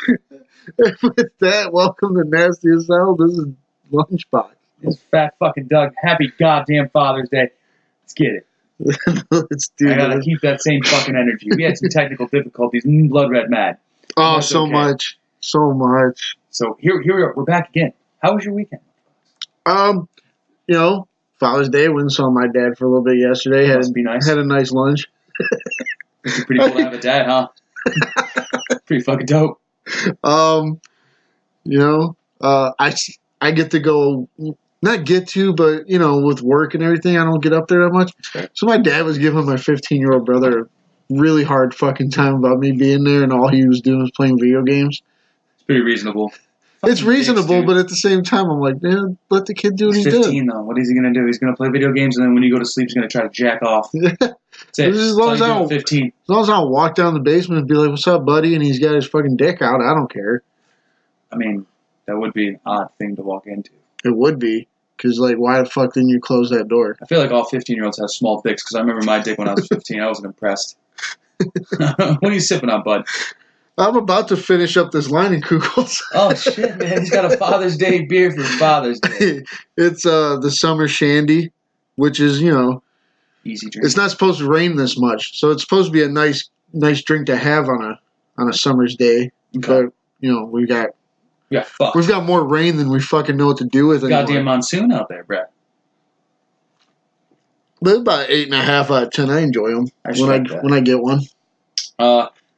With that, welcome to Nasty Asylum. This is Lunchbox. It's Fat fucking Doug. Happy goddamn Father's Day. Let's get it. Let's do I gotta this. keep that same fucking energy. We had some technical difficulties. Blood red mad. Oh, That's so okay. much. So much. So here we are. We're back again. How was your weekend? You know, Father's Day, went and saw my dad for a little bit yesterday. Must be nice. Had a nice lunch. It's pretty cool to have a dad, huh? Pretty fucking dope. You know, I get to go, not get to, but, you know, with work and everything, I don't get up there that much. Okay. So my dad was giving my 15-year-old brother a really hard fucking time about me being there, and all he was doing was playing video games. It's pretty reasonable. It's reasonable, dicks, but at the same time, I'm like, man, let the kid do what he's he's 15 doing. though. What is he gonna do? He's gonna play video games, and then when you go to sleep, he's gonna try to jack off. That's it. As long as I don't- 15. As long as I don't walk down the basement and be like, what's up, buddy? And he's got his fucking dick out, I don't care. I mean, that would be an odd thing to walk into. It would be. Because, like, why the fuck didn't you close that door? I feel like all 15-year-olds have small dicks, because I remember my dick when I was 15. I wasn't impressed. What are you sipping on, bud? I'm about to finish up this line in Kugels. Oh, shit, man. He's got a Father's Day beer for Father's Day. It's the Summer Shandy, which is, you know, Easy drink. it's not supposed to rain this much. So it's supposed to be a nice drink to have on a summer's day. But, you know, we've got more rain than we fucking know what to do with anymore. Goddamn monsoon out there, Brett. But about 8.5 out of 10. I enjoy them when I get one.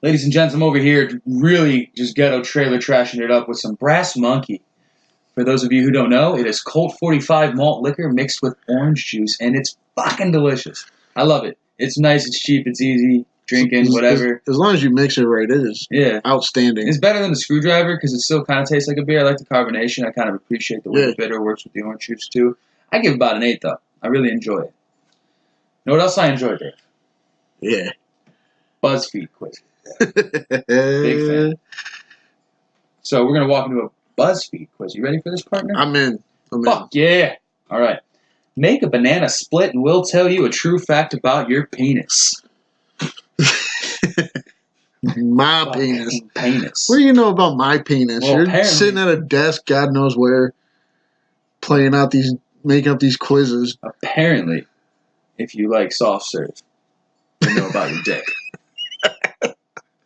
Ladies and gents, I'm over here really just ghetto trailer trashing it up with some Brass Monkey. For those of you who don't know, it is Colt 45 malt liquor mixed with orange juice, and it's fucking delicious. I love it. It's nice, it's cheap, it's easy, drinking, whatever. As long as you mix it right, it is outstanding. It's better than the screwdriver because it still kind of tastes like a beer. I like the carbonation. I kind of appreciate the way the bitter works with the orange juice, too. I give it about an 8, though. I really enjoy it. You know what else I enjoy, Dave? Yeah. BuzzFeed quiz. Big fan. So we're going to walk into a BuzzFeed quiz. You ready for this, partner? I'm in. Fuck yeah. All right. Make a banana split and we'll tell you a true fact about your penis. My penis. What do you know about my penis? Well, you're sitting at a desk, God knows where, making up these quizzes. Apparently, if you like soft serve, you know about your dick.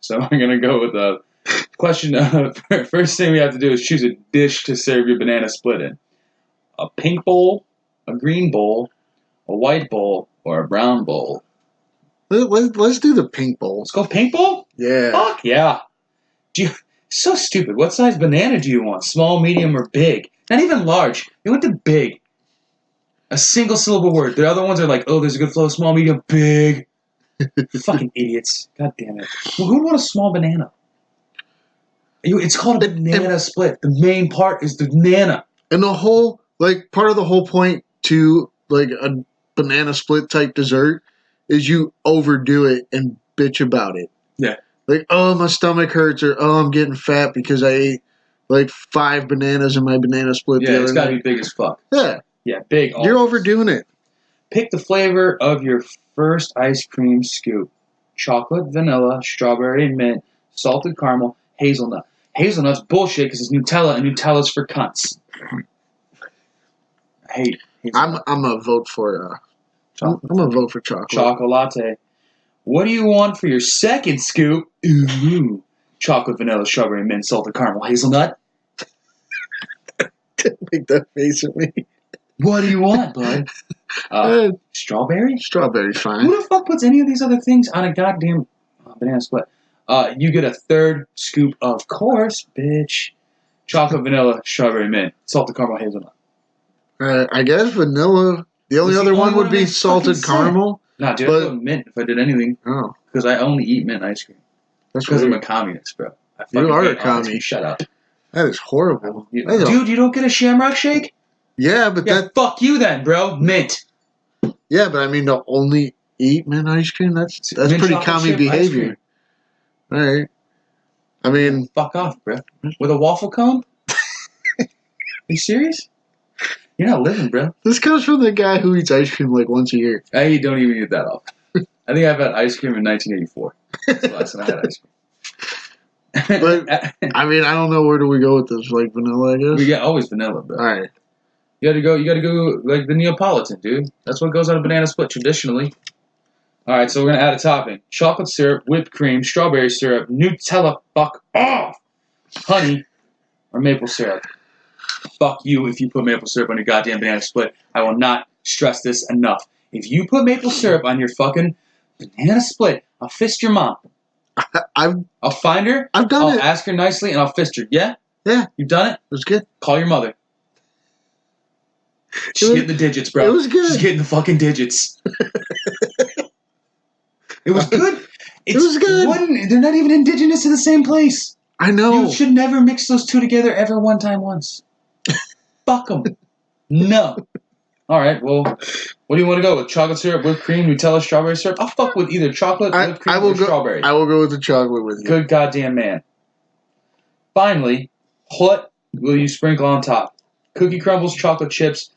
So I'm going to go with a question. First thing we have to do is choose a dish to serve your banana split in. A pink bowl, a green bowl, a white bowl, or a brown bowl. Let's do the pink bowl. Let's go pink bowl? Yeah. Fuck yeah. So stupid. What size banana do you want? Small, medium, or big? Not even large. You went to big. A single syllable word. The other ones are like, oh, there's a good flow. Small, medium, big. Fucking idiots. God damn it. Well, who would want a small banana? It's called a banana split. The main part is the banana. And the whole, part of the whole point to, a banana split type dessert is you overdo it and bitch about it. Yeah. Like, oh, my stomach hurts, or, oh, I'm getting fat because I ate, 5 bananas in my banana split the other night. Yeah, it's got to be big as fuck. Yeah. Yeah, big. You're overdoing it. Pick the flavor of your first ice cream scoop. Chocolate, vanilla, strawberry, mint, salted caramel, hazelnut. Hazelnut's bullshit because it's Nutella, and Nutella's for cunts. I hate hazelnut. I'm going to vote for chocolate. I'm going to vote for chocolate. Chocolate. What do you want for your second scoop? Ooh. Chocolate, vanilla, strawberry, mint, salted caramel, hazelnut. Make that face at me. What do you want, bud? Strawberry? Strawberry's fine. Who the fuck puts any of these other things on a goddamn banana split? You get a third scoop, of course, bitch. Chocolate, vanilla, strawberry, mint, salted caramel, hazelnut. I guess vanilla. The only other one would be salted caramel. Nah, dude, I'd go mint if I did anything. Oh. Because I only eat mint ice cream. That's because I'm a communist, bro. You are a communist. Shut up. That is horrible. Dude, you don't get a Shamrock Shake? Yeah, but fuck you then, bro. Mint. Yeah, but I mean, to only eat mint ice cream, that's pretty common behavior. All right. I mean... Fuck off, bro. With a waffle cone? Are you serious? You're not living, bro. This comes from the guy who eats ice cream once a year. I don't even eat that often. I think I've had ice cream in 1984. That's the last time I had ice cream. But I mean, I don't know, where do we go with this? Like vanilla, I guess. We get always vanilla, bro. All right. You gotta go like the Neapolitan, dude. That's what goes on a banana split traditionally. All right, so we're gonna add a topping: chocolate syrup, whipped cream, strawberry syrup, Nutella. Fuck off, honey, or maple syrup. Fuck you if you put maple syrup on your goddamn banana split. I will not stress this enough. If you put maple syrup on your fucking banana split, I'll fist your mom. I'll find her. I've done it. I'll ask her nicely, and I'll fist her. Yeah? Yeah. You've done it? It was good. Call your mother. She's getting the digits, bro. It was good. She's getting the fucking digits. It was good. It was good. They're not even indigenous to the same place. I know. You should never mix those two together ever one time once. Fuck them. No. All right, well, what do you want to go with? Chocolate syrup, whipped cream, Nutella, strawberry syrup? I'll fuck with either chocolate, whipped cream, or strawberry. I will go with the chocolate with you. Good goddamn man. Finally, what will you sprinkle on top? Cookie crumbles, chocolate chips,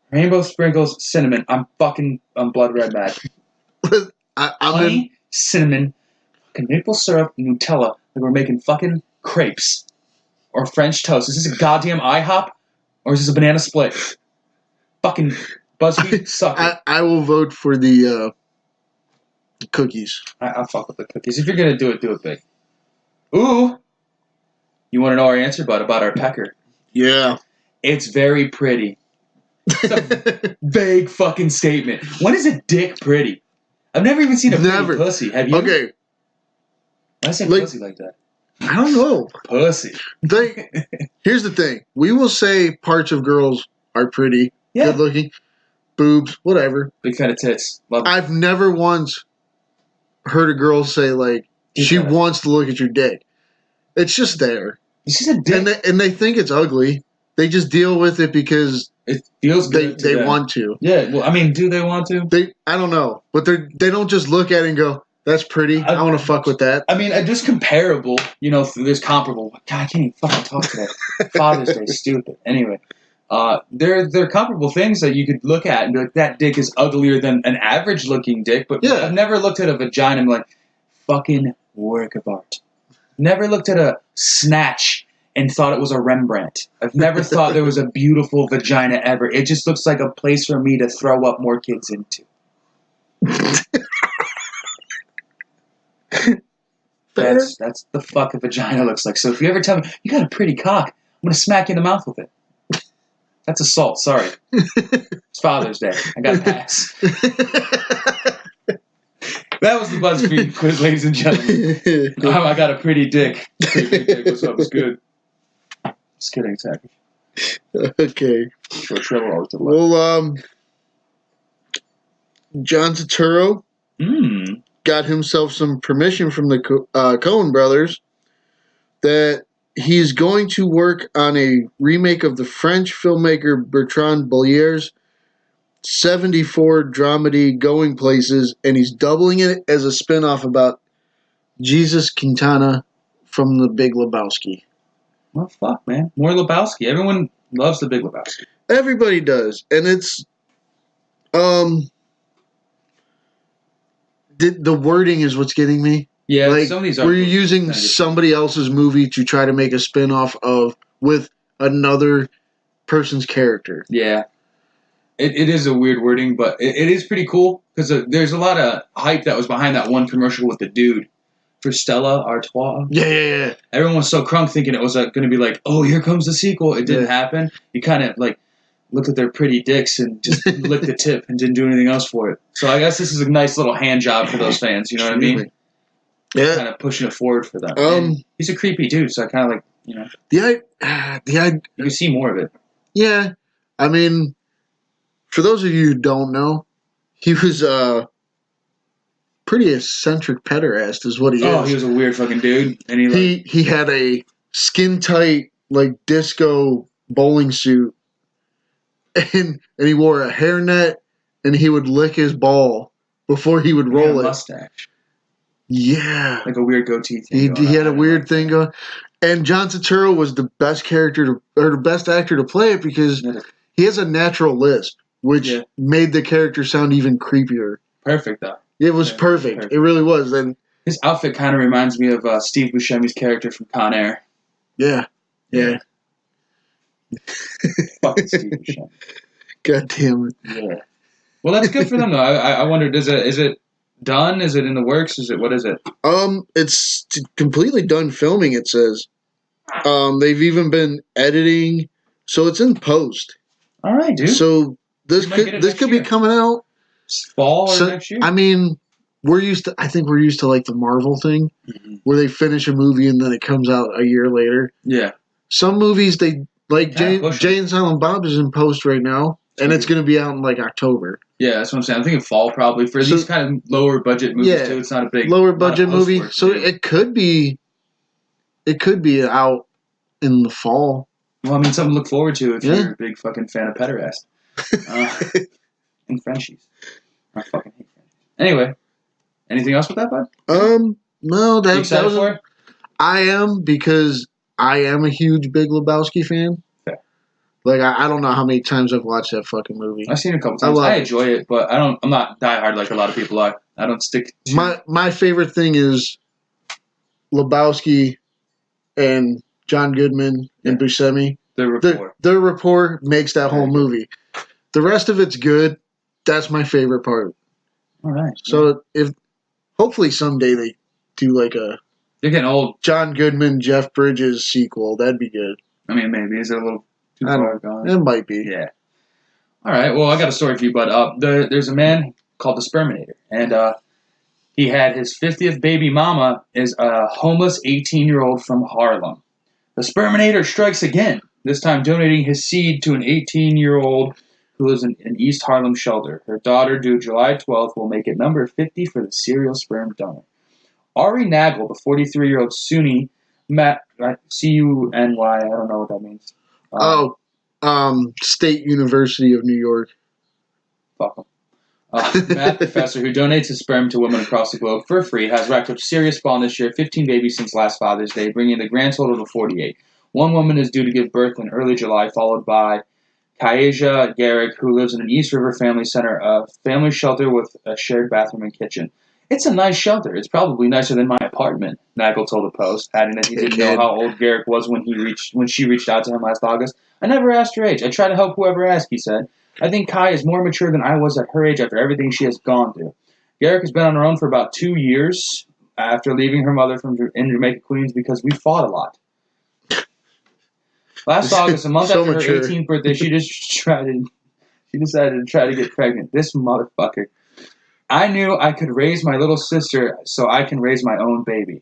rainbow sprinkles, cinnamon. I'm blood red mad. Honey, cinnamon, maple syrup, Nutella. Like we're making fucking crepes or French toast. Is this a goddamn IHOP or is this a banana split? Fucking BuzzFeed sucker. I will vote for the cookies. I'll fuck with the cookies. If you're gonna do it big. Ooh, you want to know our answer, bud, about our pecker? Yeah, it's very pretty. It's a vague fucking statement. When is a dick pretty? I've never even seen a pretty pussy. Have you? Okay. Why say pussy like that? I don't know. Pussy. Here's the thing. We will say parts of girls are pretty, good looking, boobs, whatever. Big fat of tits. Love it. I've never once heard a girl say, like, she wants to look at your dick. It's just there. It's just a dick. And they think it's ugly. They just deal with it because it feels good they want to. Yeah, well, I mean, do they want to? I don't know. But they don't just look at it and go, that's pretty. I want to fuck with that. I mean, just comparable. You know, there's comparable. God, I can't even fucking talk today. Father's Day, stupid. Anyway, they're comparable things that you could look at and be like, that dick is uglier than an average looking dick. But I've never looked at a vagina and be like, fucking work of art. Never looked at a snatch and thought it was a Rembrandt. I've never thought there was a beautiful vagina ever. It just looks like a place for me to throw up more kids into. That's the fuck a vagina looks like. So if you ever tell me, you got a pretty cock, I'm going to smack you in the mouth with it. That's assault, sorry. It's Father's Day. I got a pass. That was the BuzzFeed quiz, ladies and gentlemen. I got a pretty dick. Pretty big dick. What's up? It's good. Just kidding, exactly. Okay. Well, John Turturro got himself some permission from the Coen brothers that he's going to work on a remake of the French filmmaker Bertrand Bellier's 74 dramedy Going Places, and he's doubling it as a spinoff about Jesus Quintana from The Big Lebowski. Well, fuck, man. More Lebowski. Everyone loves The Big Lebowski. Everybody does. And it's... the wording is what's getting me. Yeah, like, some of these are... We're using somebody else's movie to try to make a spinoff of... with another person's character. Yeah. It is a weird wording, but it is pretty cool because there's a lot of hype that was behind that one commercial with the dude for Stella Artois. Yeah. Everyone was so crunk thinking it was going to be like, oh, here comes the sequel. It didn't happen. You kind of like looked at their pretty dicks and just licked the tip and didn't do anything else for it. So I guess this is a nice little hand job for those fans. You know what I mean? Yeah. Kind of pushing it forward for them. He's a creepy dude, so I kind of like, you know. You can see more of it. Yeah. I mean... For those of you who don't know, he was a pretty eccentric pederast is what he is. Oh, he was a weird fucking dude. And he had a skin-tight, like, disco bowling suit, and he wore a hairnet, and he would lick his ball before he would roll it. Mustache. Yeah. Like a weird goatee thing. He had a weird thing going. And John Turturro was the best the best actor to play it because he has a natural lisp, which made the character sound even creepier. Perfect, though. It was perfect. It really was. And His outfit kind of reminds me of Steve Buscemi's character from Con Air. Yeah. Fucking Steve Buscemi. God damn it. Yeah. Well, that's good for them though. I wondered, is it done? Is it in the works? What is it? It's completely done filming. It says. They've even been editing, so it's in post. All right, dude. So this could be coming out fall or next year. I mean, I think we're used to like the Marvel thing, where they finish a movie and then it comes out a year later. Yeah. Some movies they like Jay and Silent Bob is in post right now, and it's going to be out in like October. Yeah, that's what I'm saying. I'm thinking fall probably for these kind of lower budget movies too. It's not a big lower budget movie, so it could be out in the fall. Well, I mean, something to look forward to if you're a big fucking fan of pederast and Frenchies. I fucking hate Frenchies. Anyway, anything else with that, bud? No, that excited for it? I am, because I am a huge Big Lebowski fan. Fair. Like I don't know how many times I've watched that fucking movie. I've seen it a couple times. I enjoy it, but I'm not diehard like a lot of people are. I don't stick to my favorite thing is Lebowski and John Goodman and Buscemi. Their rapport makes that whole movie. The rest of it's good. That's my favorite part. All right. So if hopefully someday they do like a They're getting old. John Goodman, Jeff Bridges sequel, that'd be good. I mean, maybe. Is it a little too far gone? It might be. Yeah. All right. Well, I got a story for you, bud. There's a man called the Sperminator, and he had his 50th baby mama is a homeless 18-year-old from Harlem. The Sperminator strikes again, this time donating his seed to an 18-year-old who lives in an East Harlem shelter. Her daughter, due July 12th, will make it number 50 for the serial sperm donor. Ari Nagel, the 43-year-old Sunni, Matt, C-U-N-Y, I don't know what that means. State University of New York. Fuck him. Matt Professor, who donates his sperm to women across the globe for free, has racked up serious spawn this year, 15 babies since last Father's Day, bringing the grand total to 48. One woman is due to give birth in early July, followed by Kaeja Garrick, who lives in an East River Family Center, a family shelter with a shared bathroom and kitchen. It's a nice shelter. It's probably nicer than my apartment, Nagel told the Post, adding that he didn't know how old Garrick was when she reached out to him last August. I never asked her age. I try to help whoever asks, he said. I think Kai is more mature than I was at her age after everything she has gone through. Garrick has been on her own for about 2 years after leaving her mother in Jamaica, Queens, because we fought a lot. Last August, a month after her 18th birthday, she decided to try to get pregnant. This motherfucker. I knew I could raise my little sister so I can raise my own baby.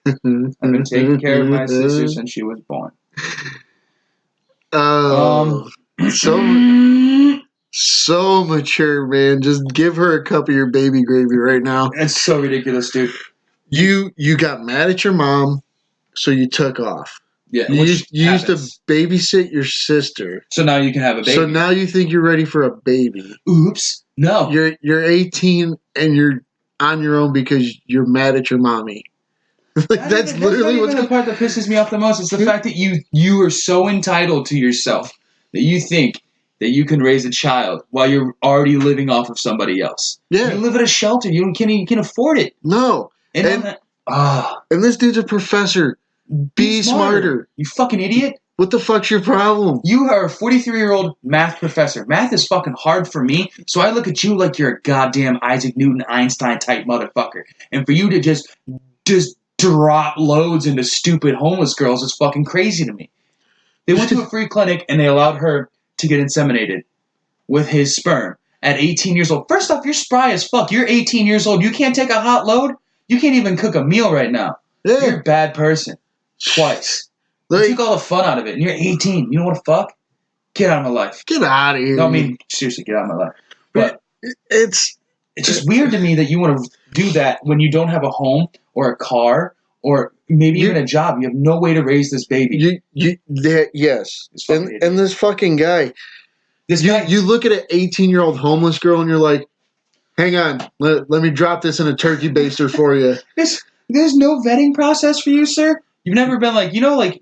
I've been taking care of my sister since she was born. So mature, man. Just give her a cup of your baby gravy right now. It's so ridiculous, dude. You got mad at your mom, so you took off. Yeah, you used to babysit your sister. So now you can have a baby. So now you think you're ready for a baby. Oops. No. You're 18 and you're on your own because you're mad at your mommy. That's literally what's the part that pisses me off the most. It's the fact that you are so entitled to yourself that you think that you can raise a child while you're already living off of somebody else. Yeah. You live at a shelter. You can afford it. No. And this dude's a professor. Be smarter. You fucking idiot. What the fuck's your problem? You are a 43-year-old math professor. Math is fucking hard for me, so I look at you like you're a goddamn Isaac Newton Einstein type motherfucker. And for you to just drop loads into stupid homeless girls is fucking crazy to me. They went to a free clinic and they allowed her to get inseminated with his sperm at 18 years old. First off, you're spry as fuck. You're 18 years old. You can't take a hot load? You can't even cook a meal right now. Yeah. You're a bad person. Twice. You took all the fun out of it, and you're 18. You don't want to fuck? Get out of my life. Get out of here. No, I mean, seriously, get out of my life. But it's just weird to me that you want to do that when you don't have a home or a car or maybe even a job. You have no way to raise this baby. Yes. And this fucking guy. You look at an 18-year-old homeless girl, and you're like, hang on, let me drop this in a turkey baster for you. There's no vetting process for you, sir? You've never been like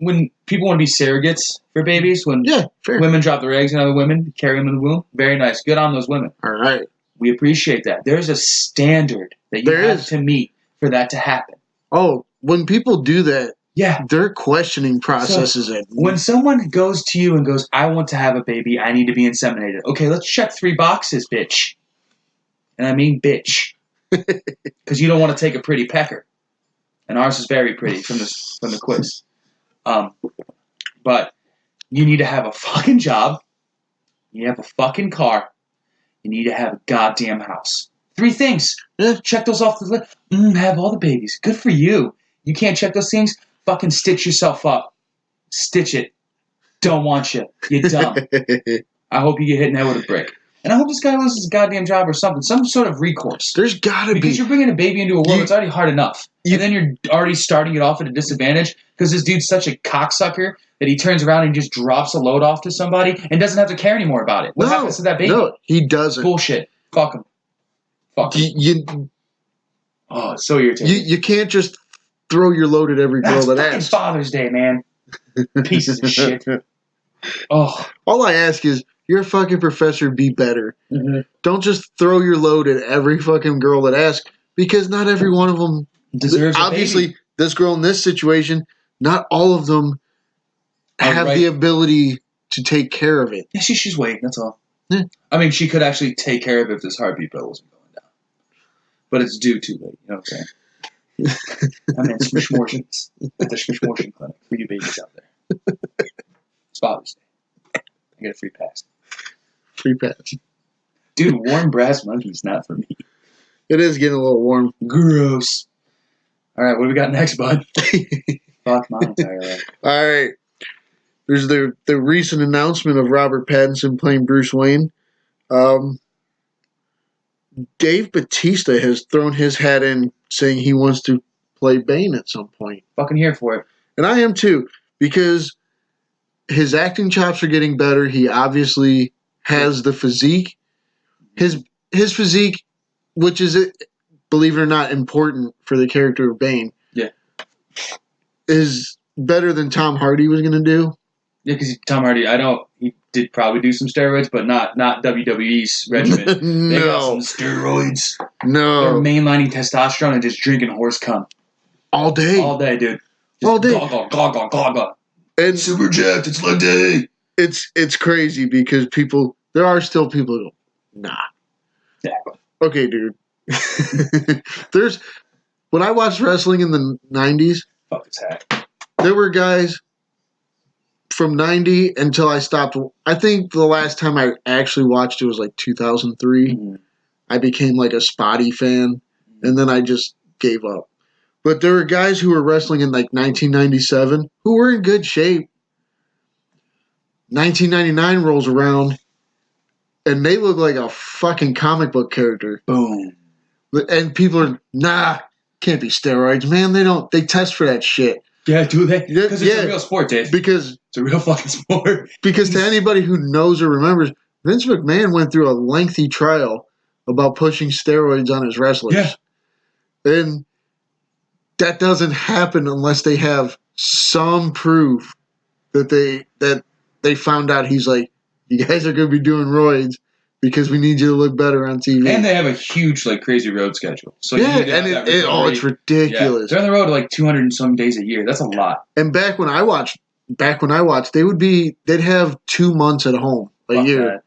when people want to be surrogates for babies, when women drop their eggs in other women, carry them in the womb? Very nice. Good on those women. All right. We appreciate that. There's a standard that you have to meet for that to happen. Oh, when people do that, yeah, their questioning processes it. When someone goes to you and goes, I want to have a baby, I need to be inseminated. Okay, let's check 3 boxes, bitch. And I mean bitch. Because you don't want to take a pretty pecker. And ours is very pretty from the quiz. But you need to have a fucking job. You need to have a fucking car. You need to have a goddamn house. 3 things. Yeah. Check those off the list. Have all the babies. Good for you. You can't check those things? Fucking stitch yourself up. Stitch it. Don't want you. You're dumb. I hope you get hit in the head with a brick. And I hope this guy loses his goddamn job or something. Some sort of recourse. There's gotta be. Because you're bringing a baby into a world that's already hard enough. And then you're already starting it off at a disadvantage because this dude's such a cocksucker that he turns around and just drops a load off to somebody and doesn't have to care anymore about it. What happens to that baby? No, he doesn't. Bullshit. Fuck him. Fuck him. Oh, it's so irritating. You can't just throw your load at every girl that asks. It's Father's Day, man. Pieces of shit. Oh. All I ask is, you're a fucking professor, be better. Mm-hmm. Don't just throw your load at every fucking girl that asks, because not every one of them deserves obviously, a baby. This girl in this situation, not all of them have the ability to take care of it. Yeah, she's waiting, that's all. Yeah. I mean, she could actually take care of it if this heartbeat bill wasn't going down. But it's due too late, you know what I'm saying? I meant smishmortions at the smishmortion clinic for you babies out there. It's Father's Day. I get a free pass. Free pass. Dude, warm brass monkey's not for me. It is getting a little warm. Gross. All right, what do we got next, bud? Fuck my entire life. All right. There's the recent announcement of Robert Pattinson playing Bruce Wayne. Dave Bautista has thrown his hat in saying he wants to play Bane at some point. Fucking here for it. And I am too, because his acting chops are getting better. He obviously has the physique. His physique, which is, believe it or not, important for the character of Bane, is better than Tom Hardy was going to do. Yeah, because Tom Hardy, he did probably do some steroids, but not WWE's regimen. No. They got some steroids. No. They're mainlining testosterone and just drinking horse cum. All day. All day, dude. Just all day. Gaga. And super jacked, it's leg day. It's crazy because there are still people who go, nah. Exactly. Okay, dude. When I watched wrestling in the 90s, fuck his hat. There were guys from 90 until I stopped. I think the last time I actually watched it was like 2003. Mm-hmm. I became like a Spotty fan, and then I just gave up. But there were guys who were wrestling in like 1997 who were in good shape. 1999 rolls around, and they look like a fucking comic book character. Boom. And people are, nah, can't be steroids, man. They test for that shit. Yeah, do they? Because it's a real sport, Dave. Because it's a real fucking sport. Because to anybody who knows or remembers, Vince McMahon went through a lengthy trial about pushing steroids on his wrestlers. Yeah. And that doesn't happen unless they have some proof that they found out he's like, you guys are going to be doing roids because we need you to look better on TV. And they have a huge, like, crazy road schedule. So yeah, and it's ridiculous. Yeah. They're on the road like 200 and some days a year. That's a lot. And back when I watched, they'd have 2 months at home a year. That.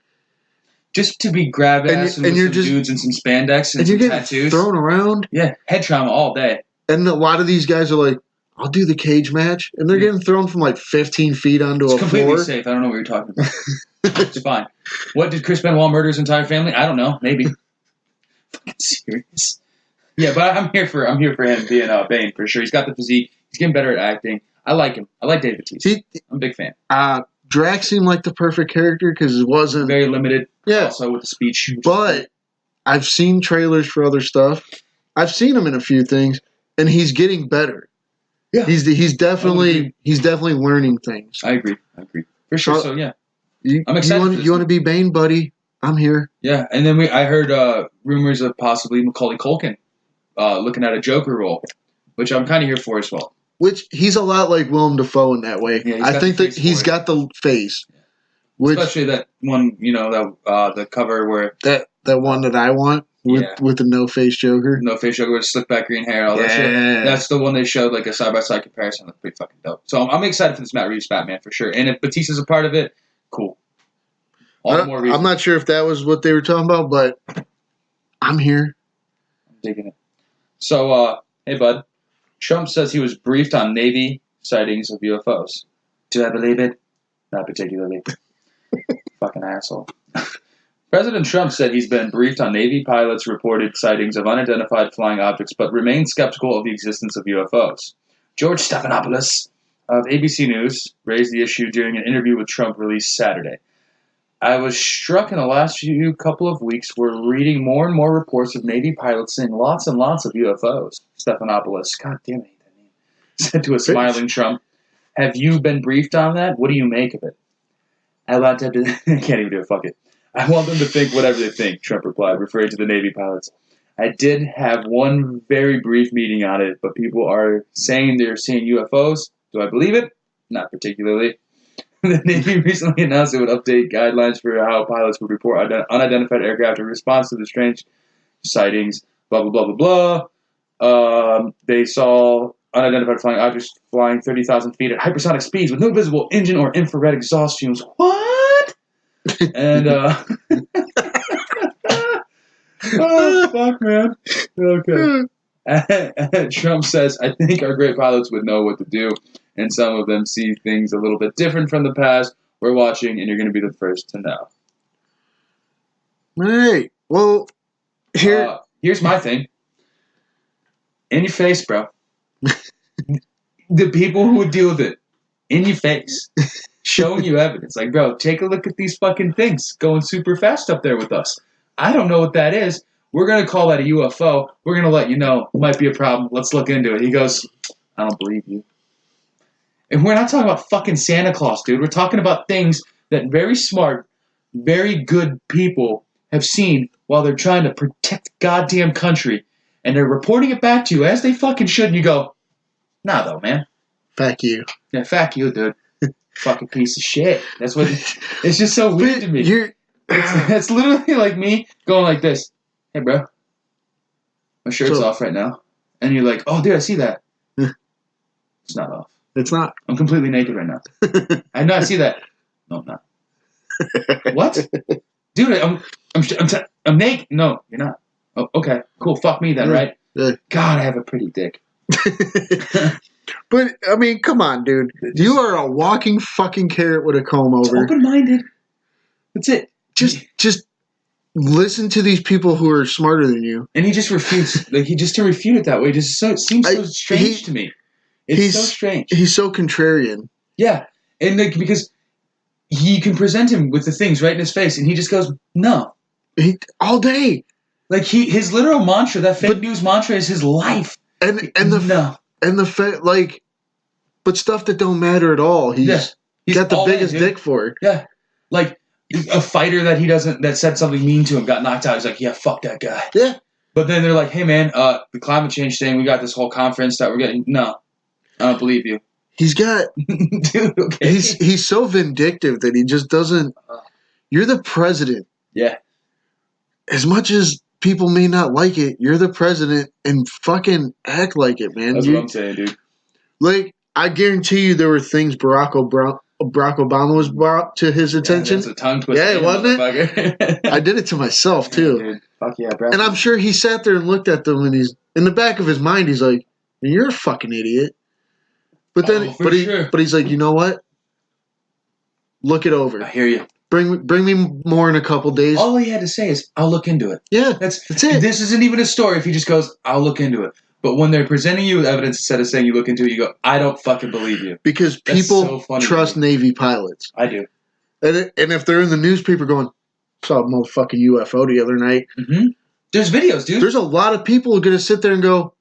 Just to be grab ass and you're just dudes and some spandex and some you're tattoos. Thrown around. Yeah, head trauma all day. And a lot of these guys are like, I'll do the cage match. And they're getting thrown from like 15 feet onto a floor. It's completely safe. I don't know what you're talking about. It's fine. What, did Chris Benoit murder his entire family? I don't know. Maybe. Fucking serious. Yeah, but I'm here for him being Bane for sure. He's got the physique. He's getting better at acting. I like him. I like Dave Bautista. I'm a big fan. Drax seemed like the perfect character because it wasn't very limited. Yeah. Also with the speech. But I've seen trailers for other stuff. I've seen him in a few things, and he's getting better. Yeah. He's definitely learning things. I agree. For sure. So yeah. I'm excited. You want to be Bane, buddy? I'm here. Yeah, and then I heard rumors of possibly Macaulay Culkin looking at a Joker role, which I'm kind of here for as well. Which he's a lot like Willem Dafoe in that way. Yeah, I think that he's got the face. Yeah. Especially that one, the cover where that one that I want. with the no-face Joker. No face Joker with slick back green hair, all that shit. That's the one they showed, like a side-by-side comparison. That's pretty fucking dope. So I'm excited for this Matt Reeves Batman for sure. And if Batista's a part of it, cool. All the more reason. I'm not sure if that was what they were talking about, but I'm here. I'm digging it. So, hey, bud. Trump says he was briefed on Navy sightings of UFOs. Do I believe it? Not particularly. Fucking asshole. President Trump said he's been briefed on Navy pilots' reported sightings of unidentified flying objects, but remains skeptical of the existence of UFOs. George Stephanopoulos of ABC News raised the issue during an interview with Trump released Saturday. I was struck in the last couple of weeks we're reading more and more reports of Navy pilots seeing lots and lots of UFOs. Stephanopoulos, God damn it, that name, said to a smiling Trump, "Have you been briefed on that? What do you make of it?" I want them to... I can't even do it, fuck it. "I want them to think whatever they think," Trump replied, referring to the Navy pilots. "I did have one very brief meeting on it, but people are saying they're seeing UFOs. Do I believe it? Not particularly." The Navy recently announced it would update guidelines for how pilots would report unidentified aircraft in response to the strange sightings, blah, blah, blah, blah, blah. They saw unidentified flying objects flying 30,000 feet at hypersonic speeds with no visible engine or infrared exhaust fumes. What? And, oh, fuck, man. Okay. Trump says, "I think our great pilots would know what to do, and some of them see things a little bit different from the past. We're watching, and you're going to be the first to know." Hey, well, here's my thing. In your face, bro. The people who would deal with it, in your face, showing you evidence. Like, bro, take a look at these fucking things going super fast up there with us. I don't know what that is. We're going to call that a UFO. We're going to let you know. Might be a problem. Let's look into it. He goes, "I don't believe you." And we're not talking about fucking Santa Claus, dude. We're talking about things that very smart, very good people have seen while they're trying to protect the goddamn country. And they're reporting it back to you as they fucking should. And you go, "Nah, though, man. Fuck you." Yeah, fuck you, dude. Fucking piece of shit. That's what it's just so weird to me. It's literally like me going like this. "Hey, bro, my shirt's off right now." And you're like, "Oh, dude, I see that." It's not off. It's not. I'm completely naked right now. I know, I see that. No, I'm not. What? Dude, I'm naked. No, you're not. Oh, okay, cool. Fuck me then, right? God, I have a pretty dick. But, I mean, come on, dude. You are a walking fucking carrot with a comb over. Open-minded. That's it. Just listen to these people who are smarter than you. And he just refutes. To refute it that way just seems so strange to me. It's so strange. He's so contrarian. Yeah. And because he can present him with the things right in his face, and he just goes, "No." All day. Like his literal mantra, that fake news mantra, is his life. And but stuff that don't matter at all. He's got the biggest dick for. Yeah. Like a fighter that said something mean to him got knocked out. He's like, "Yeah, fuck that guy." Yeah. But then they're like, "Hey man, the climate change thing, we got this whole conference that we're getting." No. I don't believe you. He's got dude, okay. He's so vindictive that he just doesn't. You're the president. Yeah. As much as people may not like it, you're the president, and fucking act like it, man. That's what I'm saying, dude. Like, I guarantee you there were things Barack Obama was brought to his attention. That's a tongue twister. Yeah, wasn't it? I did it to myself, too. Yeah, dude. Fuck yeah, bro. And I'm sure he sat there and looked at them, and he's in the back of his mind, he's like, "You're a fucking idiot." But then, but he's like, "You know what? Look it over. I hear you. Bring me more in a couple days." All he had to say is, "I'll look into it." Yeah, that's it. This isn't even a story if he just goes, "I'll look into it." But when they're presenting you with evidence instead of saying you look into it, you go, "I don't fucking believe you." Because people trust Navy pilots. I do. And if they're in the newspaper going, "Saw a motherfucking UFO the other night." Mm-hmm. There's videos, dude. There's a lot of people who are going to sit there and go,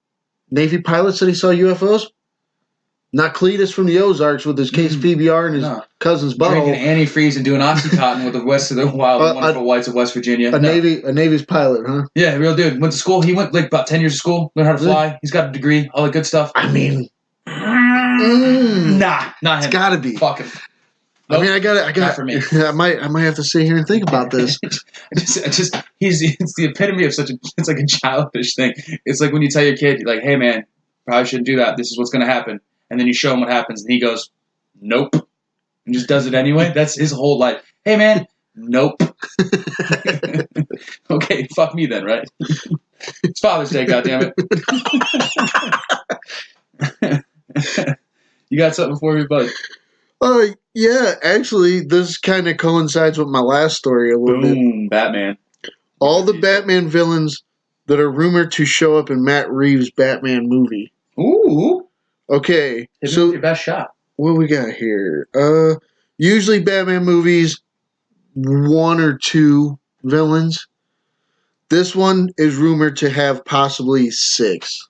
"Navy pilot said he saw UFOs?" Not Cletus from the Ozarks with his case PBR and his cousin's bottle. Drinking antifreeze and doing Oxycontin with the West of the Wild and Wonderful Whites of West Virginia. A Navy's pilot, huh? Yeah, real dude. Went to school. He went like about 10 years to school. Learned how to fly. He's got a degree. All that good stuff. I mean, nah, not him. It's got to be. Fuck him. I mean, I got. Not for me. I might have to sit here and think about this. It's the epitome of it's like a childish thing. It's like when you tell your kid, you're like, hey man, probably shouldn't do that. This is what's going to happen. And then you show him what happens and he goes, nope. And just does it anyway. That's his whole life. Hey man, nope. Okay, fuck me then, right? It's Father's Day, goddammit. You got something for me, bud? Yeah, actually, this kind of coincides with my last story a little bit. Boom, Batman. All the Batman villains that are rumored to show up in Matt Reeves' Batman movie. Ooh. Okay, Hit me with your best shot. What we got here? Usually Batman movies, 1 or 2 villains. This one is rumored to have possibly 6.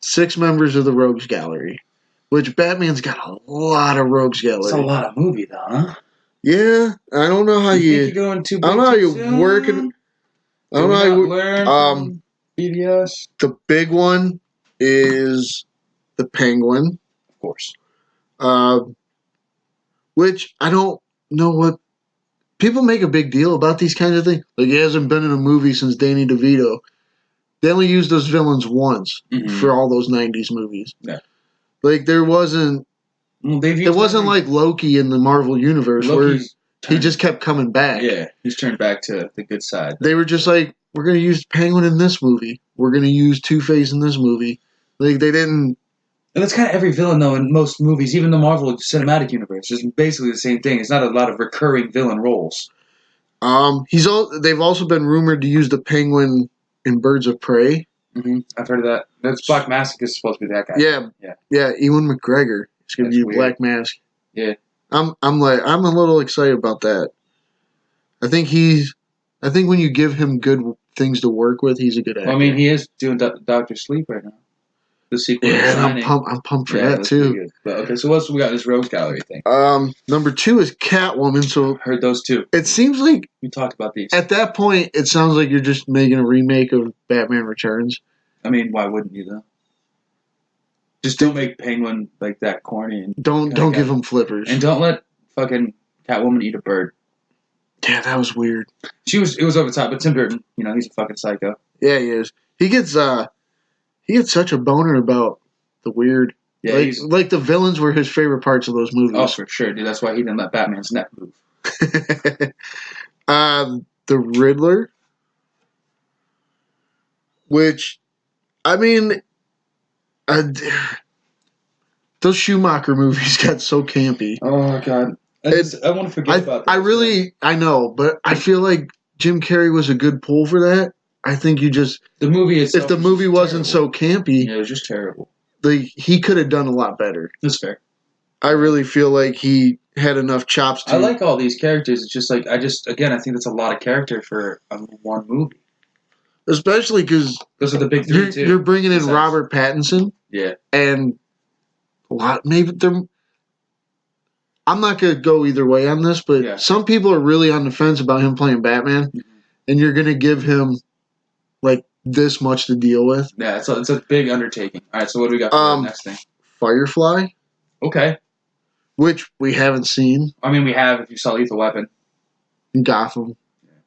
6 members of the Rogues Gallery. Which Batman's got a lot of Rogues Gallery. It's a lot of movie, though, huh? Yeah, I don't know how you. Think you're going too big I don't know how you soon? working. I don't know how you learn from BBS. The big one is the Penguin, Of course. Which I don't know what people make a big deal about these kinds of things. Like, he hasn't been in a movie since Danny DeVito. They only used those villains once for all those 90s movies. Yeah. Like, there wasn't... Well, it wasn't like Loki in the Marvel Universe where he just kept coming back. Yeah, he's turned back to the good side. They were just like, we're going to use Penguin in this movie. We're going to use Two-Face in this movie. Like, they didn't... And that's kind of every villain, though, in most movies, even the Marvel Cinematic Universe. It's basically the same thing. It's not a lot of recurring villain roles. They've also been rumored to use the Penguin in Birds of Prey. Mm-hmm. I've heard of that. That's Black Mask is supposed to be that guy. Yeah. Ewan McGregor is going to be Black Mask. Yeah. I'm a little excited about that. I think when you give him good things to work with, he's a good actor. Well, I mean, he is doing Doctor Sleep right now. The sequel. Yeah, and I'm pumped for that too. But, okay, so what else we got? This Rogues Gallery thing. Number 2 is Catwoman. So heard those two. It seems like we talked about these. At that point, it sounds like you're just making a remake of Batman Returns. I mean, why wouldn't you though? Just don't make Penguin like that corny. And don't give him flippers. And don't let fucking Catwoman eat a bird. Yeah, that was weird. It was over the top, but Tim Burton, he's a fucking psycho. Yeah, he is. He gets such a boner about the weird. Yeah, like the villains were his favorite parts of those movies. Oh, for sure, dude. That's why he didn't let Batman's neck move. The Riddler, which, I mean, those Schumacher movies got so campy. Oh God, I want to forget about that. I know, but I feel like Jim Carrey was a good pull for that. I think the movie itself. If the movie wasn't so campy, it was just terrible. He could have done a lot better. That's fair. I really feel like he had enough chops. I like all these characters. It's just like I think that's a lot of character for one movie. Especially because those are the big 3 too. You're bringing in Robert Pattinson. Yeah. And I'm not going to go either way on this, but some people are really on the fence about him playing Batman, and you're going to give him like this much to deal with. Yeah, it's a big undertaking. All right, so what do we got for the next thing? Firefly. Okay. Which we haven't seen. I mean, we have if you saw Lethal Weapon. In Gotham.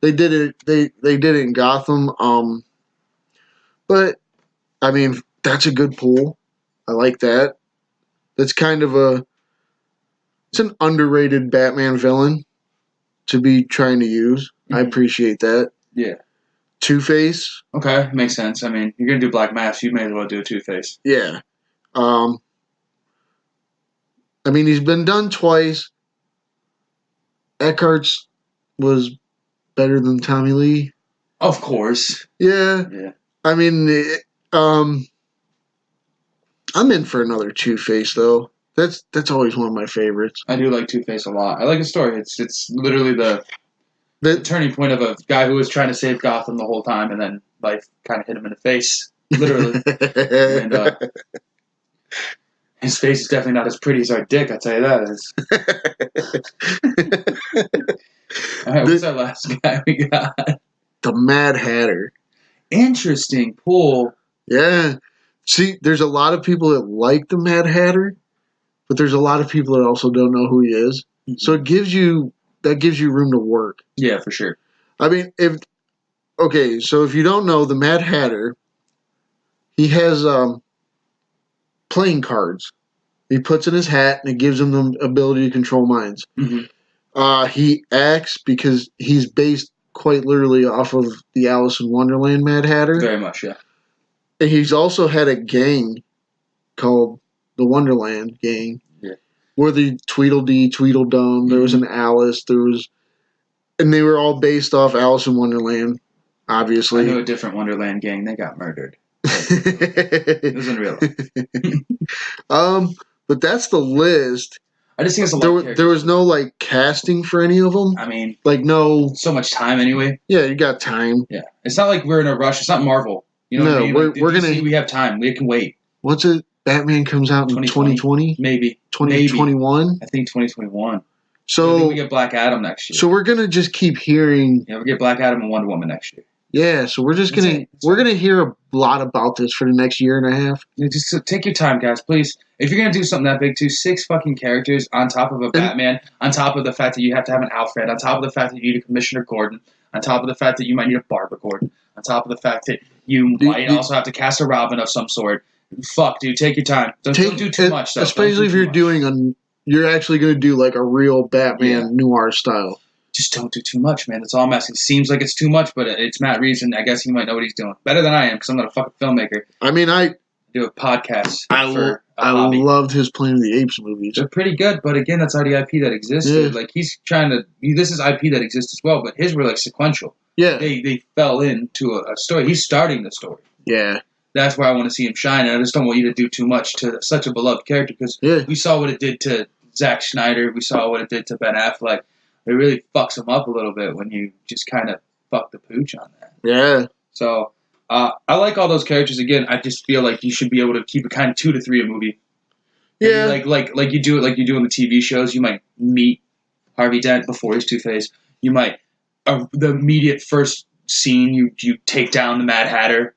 They did it. They did it in Gotham. But I mean, that's a good pull. I like that. That's kind of it's an underrated Batman villain to be trying to use. Mm-hmm. I appreciate that. Yeah. Two-Face. Okay, makes sense. I mean, you're gonna do Black Mask, you may as well do a Two-Face. Yeah. I mean, he's been done twice. Eckhart's was better than Tommy Lee. Of course. Yeah. Yeah. I mean, I'm in for another Two-Face though. That's always one of my favorites. I do like Two-Face a lot. I like his story. It's literally the turning point of a guy who was trying to save Gotham the whole time, and then life kind of hit him in the face, literally. And his face is definitely not as pretty as our dick. I tell you that is. All right, what's our last guy we got? The Mad Hatter. Interesting pull. Yeah. See, there's a lot of people that like the Mad Hatter, but there's a lot of people that also don't know who he is. Mm-hmm. So that gives you room to work. Yeah, for sure. I mean, so if you don't know, the Mad Hatter, he has playing cards. He puts in his hat, and it gives him the ability to control minds. Mm-hmm. He acts because he's based quite literally off of the Alice in Wonderland Mad Hatter. Very much, yeah. And he's also had a gang called the Wonderland Gang. Yeah. Where the Tweedledee, Tweedledum, there was an Alice, and they were all based off Alice in Wonderland, obviously. I know a different Wonderland gang. They got murdered. It was unreal. But that's the list. I just think it's a lot. There was no like casting for any of them. I mean, like no. So much time anyway. Yeah, you got time. Yeah, it's not like we're in a rush. It's not Marvel. You know what I mean? we're gonna. We have time. We can wait. What's it? Batman comes out in 2020? Maybe. 2021? I think 2021. So I think we get Black Adam next year. So we're gonna just keep hearing. Yeah, we get Black Adam and Wonder Woman next year. Yeah, so we're just gonna hear a lot about this for the next year and a half. Yeah, just take your time, guys, please. If you're gonna do something that big, too, 6 fucking characters on top of a Batman, on top of the fact that you have to have an Alfred, on top of the fact that you need a Commissioner Gordon, on top of the fact that you might need a Barbara Gordon, on top of the fact that you might also have to cast a Robin of some sort. Fuck, dude, take your time. Don't do too much stuff. Especially if you're you're actually gonna do like a real Batman noir style. Just don't do too much, man. That's all I'm asking. It seems like it's too much, but it's Matt Reeves, and I guess he might know what he's doing better than I am because I'm not a fucking filmmaker. I mean, I do a podcast. I loved his Planet of the Apes movies. They're pretty good, but again, that's already IP that existed. Yeah. Like he's trying to. This is IP that exists as well, but his were like sequential. Yeah, they fell into a story. He's starting the story. Yeah. That's where I want to see him shine, and I just don't want you to do too much to such a beloved character because we saw what it did to Zack Snyder. We saw what it did to Ben Affleck. It really fucks him up a little bit when you just kind of fuck the pooch on that. Yeah. So I like all those characters. Again, I just feel like you should be able to keep it kind of 2 to 3 a movie. Yeah. Like you do it like you do in the TV shows. You might meet Harvey Dent before he's Two-Face. You might the immediate first scene you take down the Mad Hatter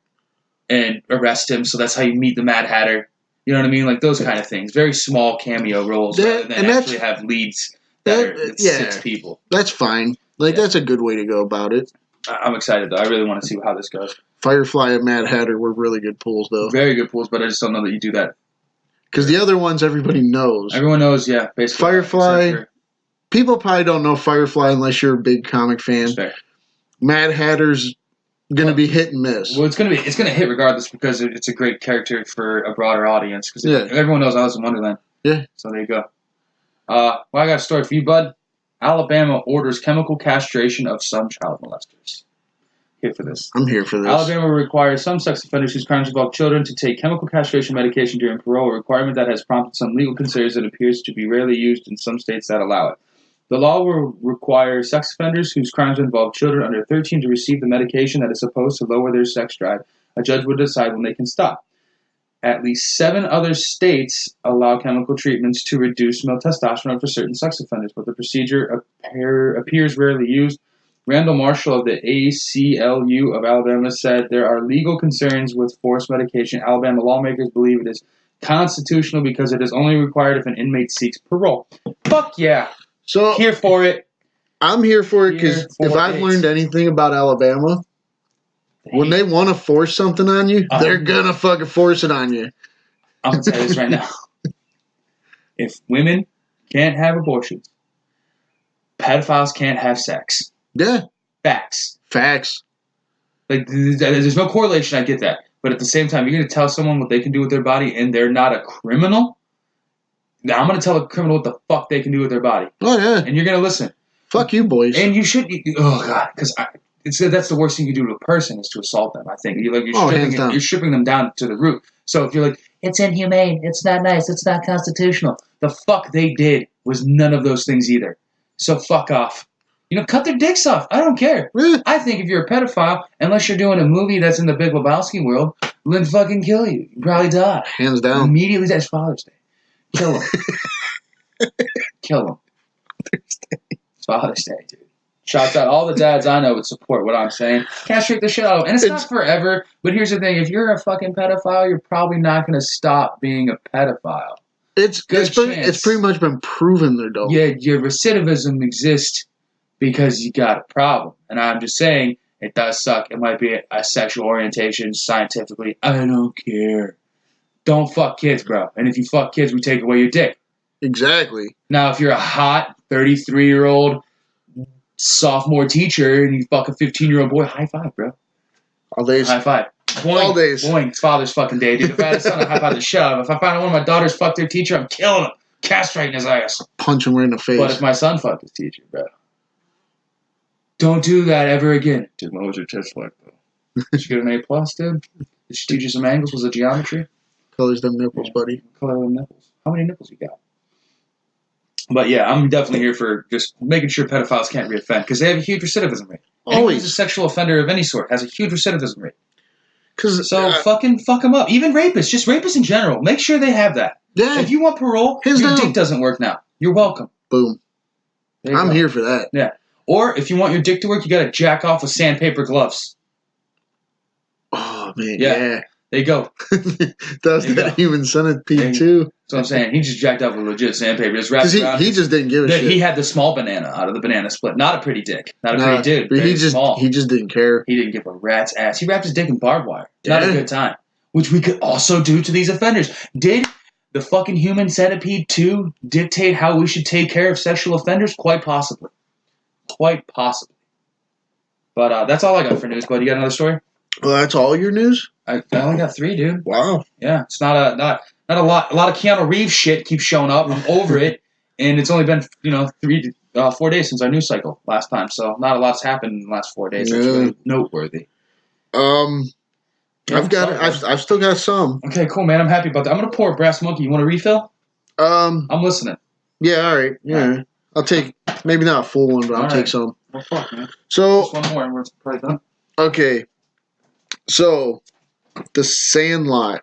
and arrest him. So that's how you meet the Mad Hatter. You know what I mean? Like those kind of things. Very small cameo roles rather than actually have leads. That are 6 people. That's fine. That's a good way to go about it. I'm excited, though. I really want to see how this goes. Firefly and Mad Hatter were really good pulls, though. Very good pulls, but I just don't know that you do that. Because the other ones, everybody knows. Everyone knows, yeah, basically. Firefly, people probably don't know Firefly unless you're a big comic fan. Mad Hatter's going to be hit and miss. Well, it's going to hit regardless because it's a great character for a broader audience. Because everyone knows Alice in Wonderland. Yeah. So there you go. Well, I got a story for you, bud. Alabama orders chemical castration of some child molesters. Here for this. I'm here for this. Alabama requires some sex offenders whose crimes involve children to take chemical castration medication during parole, a requirement that has prompted some legal concerns and appears to be rarely used in some states that allow it. The law will require sex offenders whose crimes involve children under 13 to receive the medication that is supposed to lower their sex drive. A judge will decide when they can stop. At least 7 other states allow chemical treatments to reduce male testosterone for certain sex offenders, but the procedure appears rarely used. Randall Marshall of the ACLU of Alabama said there are legal concerns with forced medication. Alabama lawmakers believe it is constitutional because it is only required if an inmate seeks parole. Fuck yeah. So here for it. I'm here for it because if I've learned anything about Alabama, when they want to force something on you, they're going to fucking force it on you. I'm going to tell you this right now. If women can't have abortions, pedophiles can't have sex. Yeah. Facts. Like, there's no correlation, I get that. But at the same time, you're going to tell someone what they can do with their body and they're not a criminal? Now I'm going to tell a criminal what the fuck they can do with their body. Oh, yeah. And you're going to listen. Fuck you, boys. And you should... Oh, God. Because that's the worst thing you do to a person is to assault them, I think. You're stripping them down to the root. So if you're like, it's inhumane, it's not nice, it's not constitutional. The fuck they did was none of those things either. So fuck off. Cut their dicks off. I don't care. I think if you're a pedophile, unless you're doing a movie that's in the Big Lebowski world, then fucking kill you. You probably die. Hands down. Immediately, that's Father's Day. Kill him. Kill him. It's Father's Day, dude. Shouts out all the dads I know would support what I'm saying. Castrate the shit out of them. And it's not forever, but here's the thing. If you're a fucking pedophile, you're probably not going to stop being a pedophile. It's pretty much been proven they're don't. Yeah, your recidivism exists because you got a problem. And I'm just saying, it does suck. It might be a sexual orientation, scientifically. I don't care. Don't fuck kids, bro. And if you fuck kids, we take away your dick. Exactly. Now, if you're a hot 33-year-old sophomore teacher and you fuck a 15-year-old boy, high five, bro. All days. High five. Boing, all days. Boing. It's Father's fucking day, dude. If I had a son, I'd high five the shove. If I find out one of my daughters fucked their teacher, I'm killing him. Castrating his ass. Punch him right in the face. But if my son fucked his teacher, bro. Don't do that ever again. Dude, what was your test like, though? Did you get an A+, dude? Did she teach you some angles? Was it geometry? Colors them nipples, buddy. Color them nipples. How many nipples you got? But yeah, I'm definitely here for just making sure pedophiles can't reoffend because they have a huge recidivism rate. Anyone who's a sexual offender of any sort has a huge recidivism rate. So fucking fuck them up. Even rapists, just rapists in general. Make sure they have that. Yeah. If you want parole, your dick doesn't work now. You're welcome. Boom. I'm here for that. Yeah. Or if you want your dick to work, you got to jack off with sandpaper gloves. Oh man. Yeah. There you go. That's that human centipede too. So I'm saying he just jacked up with legit sandpaper. Just wrapped around. He just didn't give a shit. He had the small banana out of the banana split. Not a pretty dick. Not a pretty dude. But he just didn't care. He didn't give a rat's ass. He wrapped his dick in barbed wire. Not a good time. Which we could also do to these offenders. Did the fucking Human Centipede 2 dictate how we should take care of sexual offenders? Quite possibly. Quite possibly. But that's all I got for news, bud. You got another story? Well, that's all your news? I only got 3, dude. Wow. Yeah, it's not a lot. A lot of Keanu Reeves shit keeps showing up. I'm over it, and it's only been 4 days since our news cycle last time, so not a lot's happened in the last 4 days. That's really noteworthy. I've still got some. Okay, cool, man. I'm happy about that. I'm gonna pour a Brass Monkey. You want a refill? I'm listening. Yeah, all right. Yeah, all right. I'll take maybe not a full one, but I'll take some. Well, fuck, man. So just one more, and we're probably done. Okay. So, The Sandlot,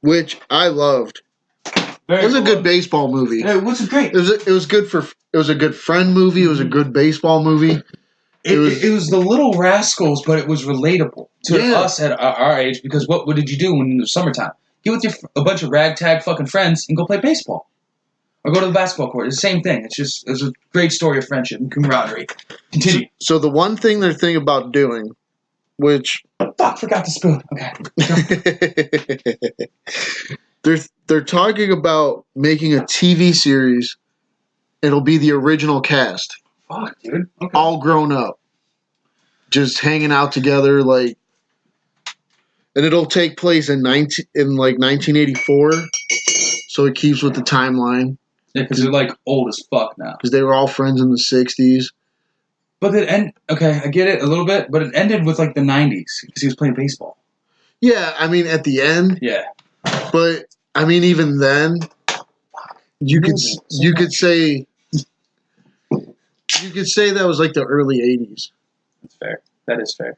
which I loved. It was a good baseball movie. Yeah, it was great. It was good for. It was a good friend movie. It was a good baseball movie. It was the Little Rascals, but it was relatable to us at our age because what did you do when it was summertime? Get with a bunch of ragtag fucking friends and go play baseball. Or go to the basketball court. It's the same thing. It's a great story of friendship and camaraderie. Continue. So the one thing they're thinking about doing, which... Fuck, forgot the spoon. Okay. They're talking about making a TV series. It'll be the original cast. Fuck, dude. Okay. All grown up. Just hanging out together, like... And it'll take place in 1984. So it keeps with the timeline. Yeah, because they're like old as fuck now. Because they were all friends in the 60s. But okay, I get it a little bit, but it ended with like the 90s because he was playing baseball. Yeah, I mean at the end. Yeah. But I mean even then, you could say that was like the early 80s. That's fair. That is fair.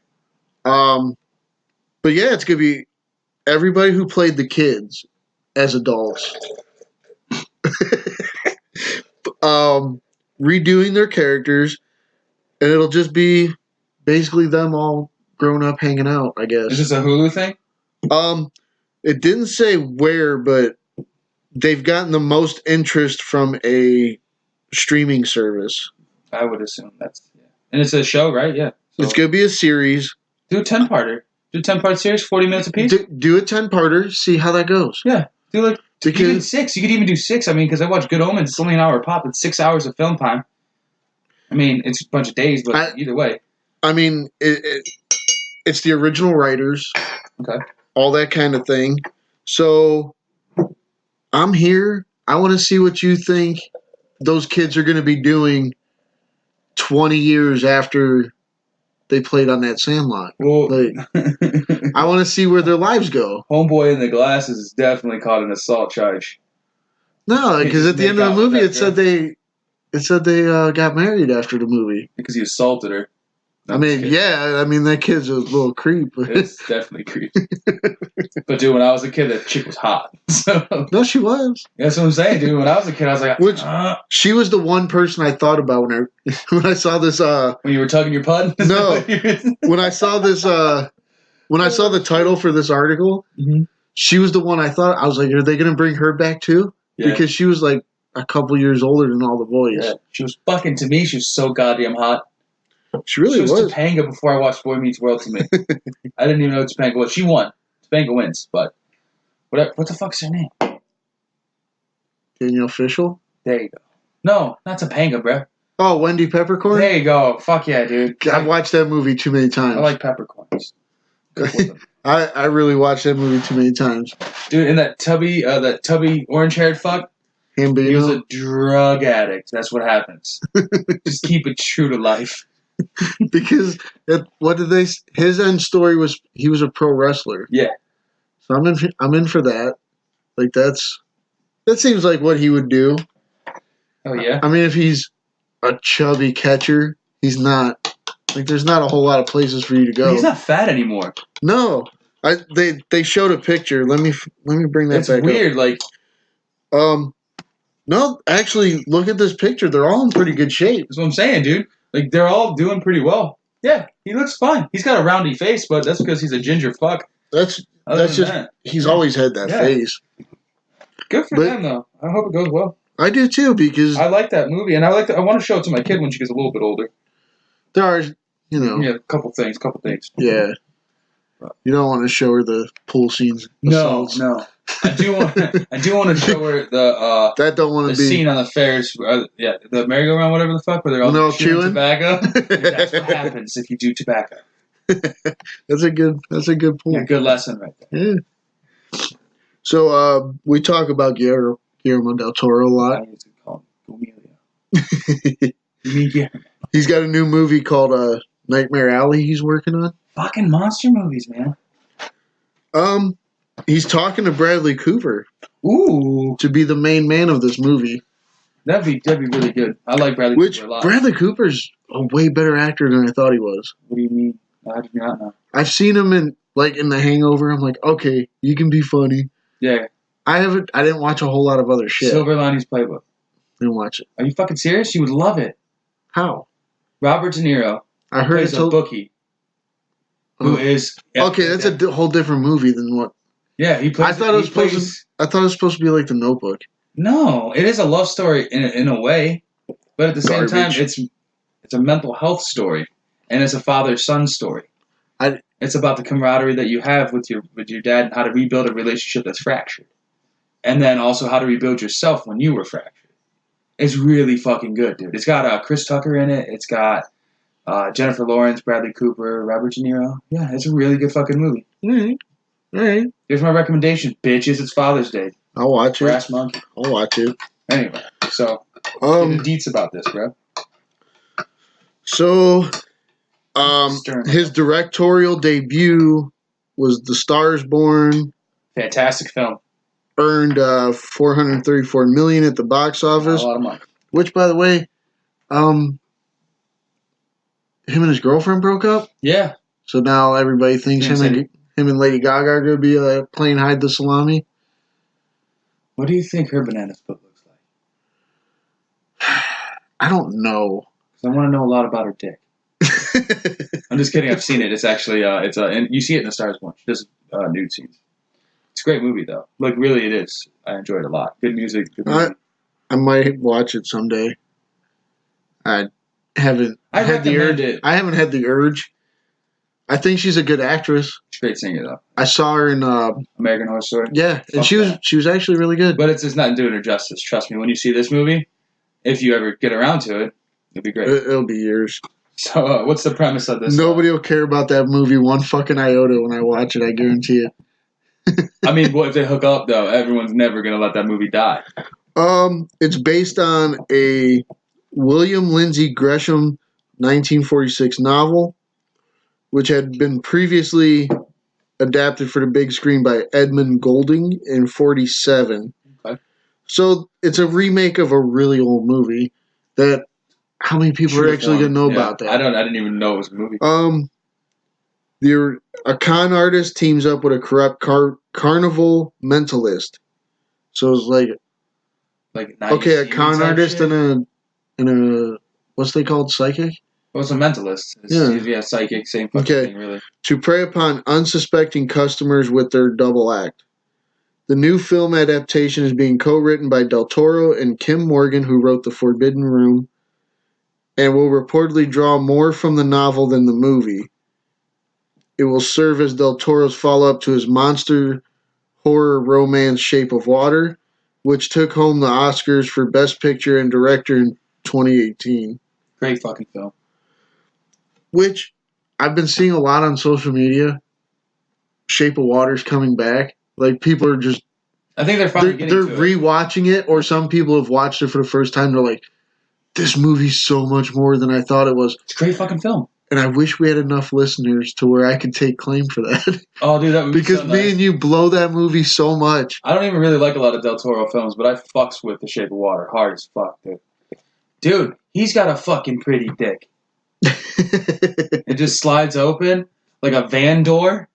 But yeah, it's gonna be everybody who played the kids as adults. Redoing their characters, and it'll just be basically them all grown up hanging out, I guess. Is this a Hulu thing? It didn't say where, but they've gotten the most interest from a streaming service. I would assume and it's a show, right? Yeah. So it's gonna be a series. Do a 10-parter. Do a 10-part series, 40 minutes apiece. Do a 10-parter. See how that goes. Yeah. Do like. Even 6. You could even do 6. I mean, because I watch Good Omens. It's only an hour a pop. It's 6 hours of film time. I mean, it's a bunch of days, but either way. I mean, it's the original writers. Okay. All that kind of thing. So, I'm here. I want to see what you think those kids are going to be doing 20 years after they played on that Sandlot. Well, I want to see where their lives go. Homeboy in the glasses is definitely caught an assault charge. No, because at the end of the movie, it said they got married after the movie because he assaulted her. That kid's a little creep. It's definitely creepy. But dude, when I was a kid, that chick was hot. So no, she was. That's what I'm saying, dude. When I was a kid, I was like, she was the one person I thought about when I saw this. When you were tugging your pud? No, when I saw this. When I saw the title for this article, She was the one I thought. I was like, are they going to bring her back too? Yeah. Because she was like a couple years older than all the boys. Yeah. She was fucking, to me, she was so goddamn hot. She really was. Topanga before I watched Boy Meets World to me. I didn't even know Topanga was. She won. Topanga wins, but what the fuck's her name? Danielle Fishel? There you go. No, not Topanga, bro. Oh, Wendy Peppercorn? There you go. Fuck yeah, dude. I've watched that movie too many times. I like peppercorns. I really watched that movie too many times. Dude, and that tubby orange-haired fuck, Gambino. He was a drug addict. That's what happens. Just keep it true to life. Because his end story was he was a pro wrestler. Yeah. So I'm in for that. Like that seems like what he would do. Oh yeah. I mean, if he's a chubby catcher, he's not. Like, there's not a whole lot of places for you to go. He's not fat anymore. No, they showed a picture. Let me bring that back. It's weird, up. No, actually, look at this picture. They're all in pretty good shape. That's what I'm saying, dude. Like, they're all doing pretty well. Yeah, he looks fine. He's got a roundy face, but that's because he's a ginger fuck. That's just he's always had that face. Good for them, though. I hope it goes well. I do too, because I like that movie, and I want to show it to my kid when she gets a little bit older. There are, yeah, a couple things. Yeah, you don't want to show her the pool scenes. No. I do want to show her the that don't want to be scene on the Ferris, the merry-go-round, whatever the fuck, where they're all chewing tobacco. That's what happens if you do tobacco. That's a good point. Yeah, good lesson right there. Yeah. So we talk about Guillermo del Toro a lot. I used to call him Guillermo. He's got a new movie called Nightmare Alley he's working on. Fucking monster movies, man. He's talking to Bradley Cooper. Ooh. To be the main man of this movie. That'd be really good. I like Bradley Cooper a lot. Bradley Cooper's a way better actor than I thought he was. What do you mean? I do not know. I've seen him in The Hangover. I'm like, okay, you can be funny. Yeah. I didn't watch a whole lot of other shit. Silver Linings Playbook. Didn't watch it. Are you fucking serious? You would love it. How? Robert De Niro. I heard plays a bookie. Who is okay? That's a whole different movie than what. Yeah, he plays. I thought it was supposed to be like The Notebook. No, it is a love story in a way, but at the same time, it's a mental health story, and it's a father-son story. It's about the camaraderie that you have with your dad and how to rebuild a relationship that's fractured, and then also how to rebuild yourself when you were fractured. It's really fucking good, dude. It's got Chris Tucker in it. It's got Jennifer Lawrence, Bradley Cooper, Robert De Niro. Yeah, it's a really good fucking movie. All right. Here's my recommendation, bitches. It's Father's Day. I'll watch it. Brass Monkey. I'll watch it. Anyway, so give the deets about this, bro. So, his directorial debut was The Star Is Born. Fantastic film. Earned $434 million at the box office. A lot of money. Which, by the way, him and his girlfriend broke up. Yeah. So now everybody thinks him and Lady Gaga are going to be playing hide the salami. What do you think her banana split looks like? I don't know. I want to know a lot about her dick. I'm just kidding. I've seen it. It's actually and you see it in The Star Is Born. She does nude scenes. It's a great movie though. Like really, it is. I enjoyed it a lot. Good music. Good movie. I might watch it someday. I haven't had the urge. I haven't had the urge. I think she's a good actress. She's a great singer though. I saw her in American Horror Story. Yeah, and she was actually really good. But it's not doing her justice. Trust me. When you see this movie, if you ever get around to it, it'll be great. It'll be years. So what's the premise of this? Nobody will care about that movie one fucking iota when I watch it. I guarantee it. I mean, what if they hook up though? Everyone's never gonna let that movie die. It's based on a William Lindsay Gresham 1946 novel, which had been previously adapted for the big screen by Edmund Golding in 1947. Okay. So it's a remake of a really old movie that how many people are actually going to know about that? I didn't even know it was a movie. A con artist teams up with a corrupt carnival mentalist. So it's like a con artist and a what's they called, psychic? Well, it's a mentalist. It's, psychic, same fucking thing, really. To prey upon unsuspecting customers with their double act. The new film adaptation is being co-written by Del Toro and Kim Morgan, who wrote The Forbidden Room, and will reportedly draw more from the novel than the movie. It will serve as Del Toro's follow-up to his monster horror romance Shape of Water, which took home the Oscars for Best Picture and Director in 2018. Great fucking film. Which I've been seeing a lot on social media. Shape of Water's coming back. Like, people are just... I think they're finally getting to it. They're rewatching it, or some people have watched it for the first time. They're like, this movie's so much more than I thought it was. It's a great fucking film. And I wish we had enough listeners to where I could take claim for that. Oh, dude, that would be because so me nice. and you blow that movie so much. I don't even really like a lot of Del Toro films, but I fucks with The Shape of Water hard as fuck, dude. Dude, he's got a fucking pretty dick. It just slides open like a van door.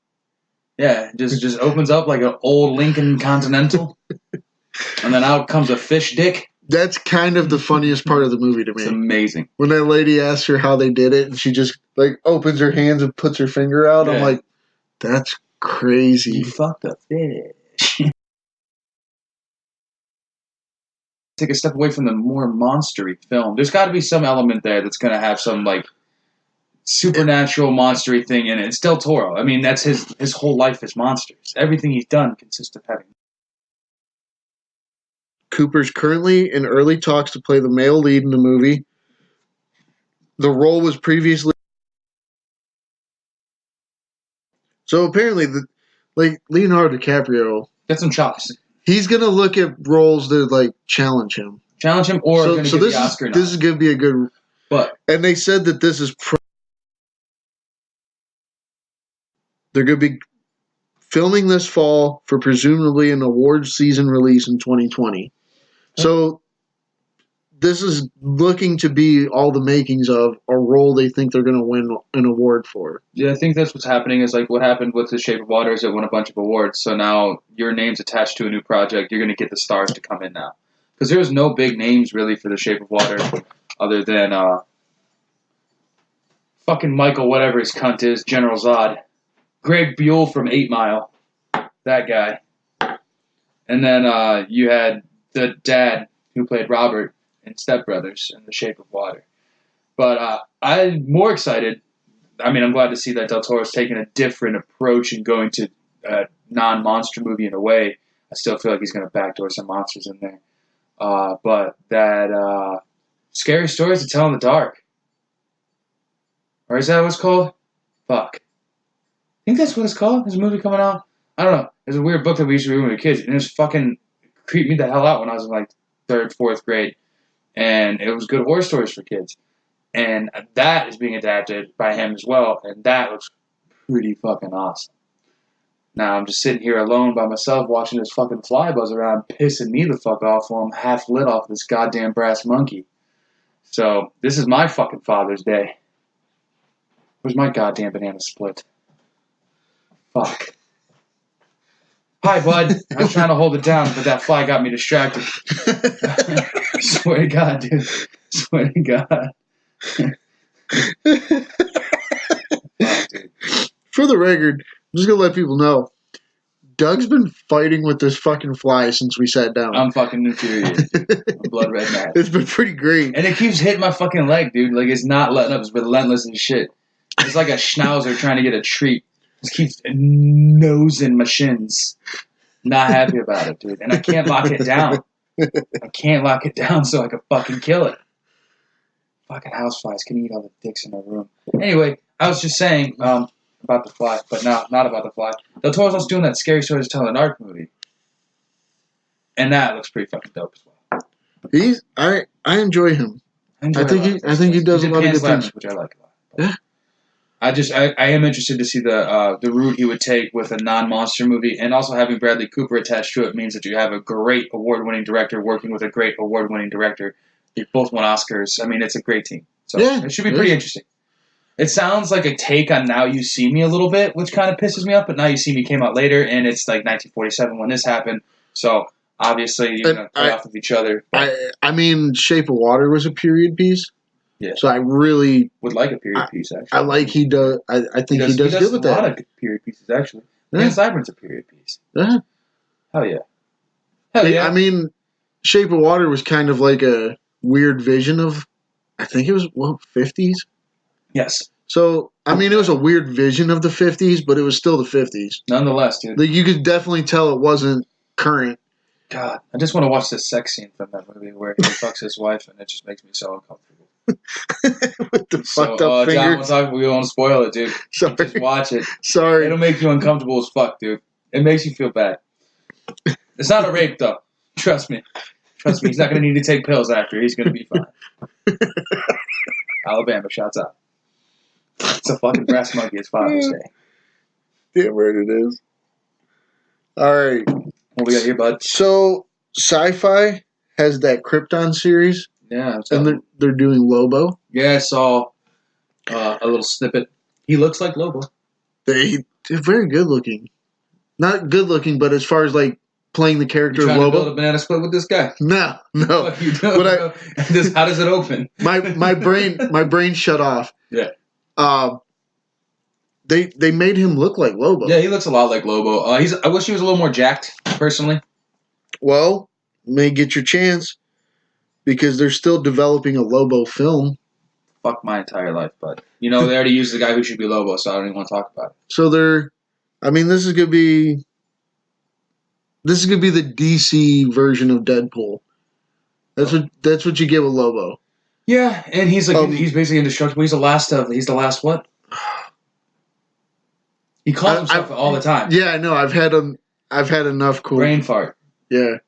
Yeah, it just opens up like an old Lincoln Continental. And then out comes a fish dick. That's kind of the funniest part of the movie to me. It's amazing. When that lady asks her how they did it, and she just like opens her hands and puts her finger out, yeah. I'm like, that's crazy. You fucked a fish. Take a step away from the more monstery film. There's got to be some element there that's going to have some like supernatural monstery thing in it. It's Del Toro. I mean, that's his whole life is monsters. Everything he's done consists of having. Cooper's currently in early talks to play the male lead in the movie. The role was previously... So apparently, Leonardo DiCaprio... Get some chops. He's going to look at roles that like challenge him. Challenge him or going to get the Oscar nod. This is going to be a good... But and they said that this is... They're going to be filming this fall for presumably an awards season release in 2020. So this is looking to be all the makings of a role they think they're going to win an award for. Yeah, I think that's what's happening. Is like what happened with The Shape of Water is it won a bunch of awards. So now your name's attached to a new project. You're going to get the stars to come in now. Because there's no big names really for The Shape of Water other than fucking Michael, whatever his cunt is, General Zod. Greg Buell from 8 Mile. That guy. And then you had the dad who played Robert in Step Brothers in The Shape of Water. But I'm more excited. I mean, I'm glad to see that Del Toro's taking a different approach and going to a non-monster movie in a way. I still feel like he's going to backdoor some monsters in there. But that Scary Stories to Tell in the Dark. Or is that what it's called? Fuck. I think that's what it's called. There's a movie coming out. I don't know. There's a weird book that we used to read when we were kids, and it was fucking creeped me the hell out when I was in like 3rd, 4th grade. And it was good horror stories for kids. And that is being adapted by him as well, and that looks pretty fucking awesome. Now I'm just sitting here alone by myself watching this fucking fly buzz around, pissing me the fuck off while I'm half lit off this goddamn brass monkey. So this is my fucking Father's Day. Where's my goddamn banana split? Fuck. Hi, bud. I was trying to hold it down, but that fly got me distracted. Swear to God, dude. Swear to God. Fuck, dude. For the record, I'm just going to let people know, Doug's been fighting with this fucking fly since we sat down. I'm fucking infuriated. I'm blood red mad. It's been pretty great. And it keeps hitting my fucking leg, dude. Like, it's not letting up. It's relentless and shit. It's like a schnauzer trying to get a treat. Just keeps nosing my shins. Not happy about it, dude. And I can't lock it down. I can't lock it down so I can fucking kill it. Fucking houseflies can eat all the dicks in my room. Anyway, I was just saying about the fly, but no, not about the fly. Del Toro's also doing that Scary Stories to Tell in the Dark movie. And that looks pretty fucking dope as well. I enjoy him. I think he does a lot of good things. Which I like a lot. Yeah. I am interested to see the route he would take with a non-monster movie, and also having Bradley Cooper attached to it means that you have a great award-winning director working with a great award-winning director. They both won Oscars. I mean, it's a great team. So it should be pretty interesting. It sounds like a take on Now You See Me a little bit, which kind of pisses me off, but Now You See Me came out later, and it's like 1947 when this happened. So obviously you're going to play off of each other. I mean, Shape of Water was a period piece. Yeah. So I really would like a period piece, actually. I like he does. I think he does good with that. A lot of period pieces, actually. Dan Cyburn's a period piece. Uh-huh. Hell yeah. Hell yeah. I mean, Shape of Water was kind of like a weird vision of, I think it was, 50s? Yes. So, I mean, it was a weird vision of the 50s, but it was still the 50s. Nonetheless, dude. Like, you could definitely tell it wasn't current. God, I just want to watch this sex scene from that movie where he fucks his wife, and it just makes me so uncomfortable. With the fucked up fingers. John, we won't spoil it, dude. Sorry. Just watch it. Sorry. It'll make you uncomfortable as fuck, dude. It makes you feel bad. It's not a rape, though. Trust me. Trust me. He's not going to need to take pills after. He's going to be fine. Alabama, shouts out. It's a fucking brass monkey. It's Father's Day. Damn right it is. All right. What we got here, bud? So, Sci-Fi has that Krypton series. Yeah. And they're doing Lobo. Yeah, I saw a little snippet. He looks like Lobo. They're very good looking. Not good looking, but as far as like playing the character of Lobo. You trying to build a banana split with this guy? No. What you doing, but how does it open? my brain shut off. Yeah. They made him look like Lobo. Yeah, he looks a lot like Lobo. I wish he was a little more jacked, personally. Well, may get your chance because they're still developing a Lobo film. Fuck my entire life, bud. You know, they already used the guy who should be Lobo, so I don't even want to talk about it. So this is gonna be the DC version of Deadpool. That's what you get with Lobo. Yeah, and he's like he's basically indestructible. He's the last what? He calls himself all the time. Yeah, I know. I've had enough cool brain fart. Yeah.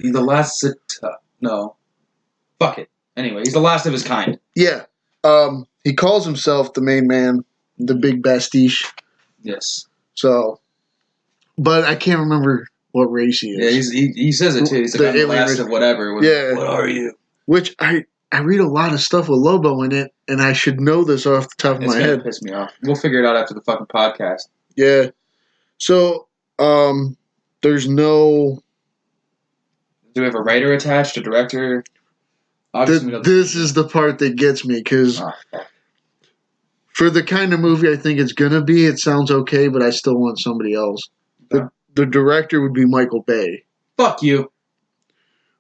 He's the last no. Fuck it. Anyway, he's the last of his kind. Yeah. He calls himself the main man, the big bastiche. Yes. So, but I can't remember what race he is. Yeah, he says it too. He's the last race of whatever. Yeah. What are you? Which I read a lot of stuff with Lobo in it, and I should know this off the top of my head. It's gonna piss me off. We'll figure it out after the fucking podcast. Yeah. So, there's no. Do we have a writer attached, a director? This is the part that gets me, because for the kind of movie I think it's gonna be, it sounds okay, but I still want somebody else. The director would be Michael Bay. Fuck you.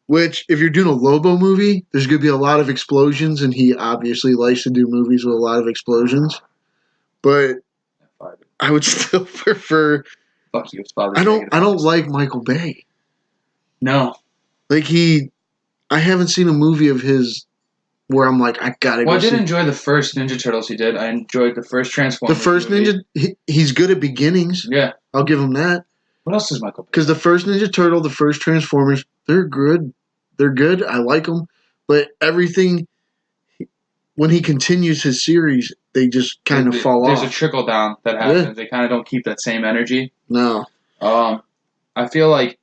Which, if you're doing a Lobo movie, there's going to be a lot of explosions, and he obviously likes to do movies with a lot of explosions. But I would still prefer. Fuck you. I don't like Michael Bay. No. Like I haven't seen a movie of his where I'm like, I gotta go. Well, I did enjoy the first Ninja Turtles he did. I enjoyed the first Transformers. The first movie. Ninja, he's good at beginnings. Yeah. I'll give him that. What else is Michael Bay? Because the first Ninja Turtle, the first Transformers, they're good. They're good. I like them. But everything, when he continues his series, they just kind of fall off. There's a trickle down that happens. Yeah. They kind of don't keep that same energy. No. I feel like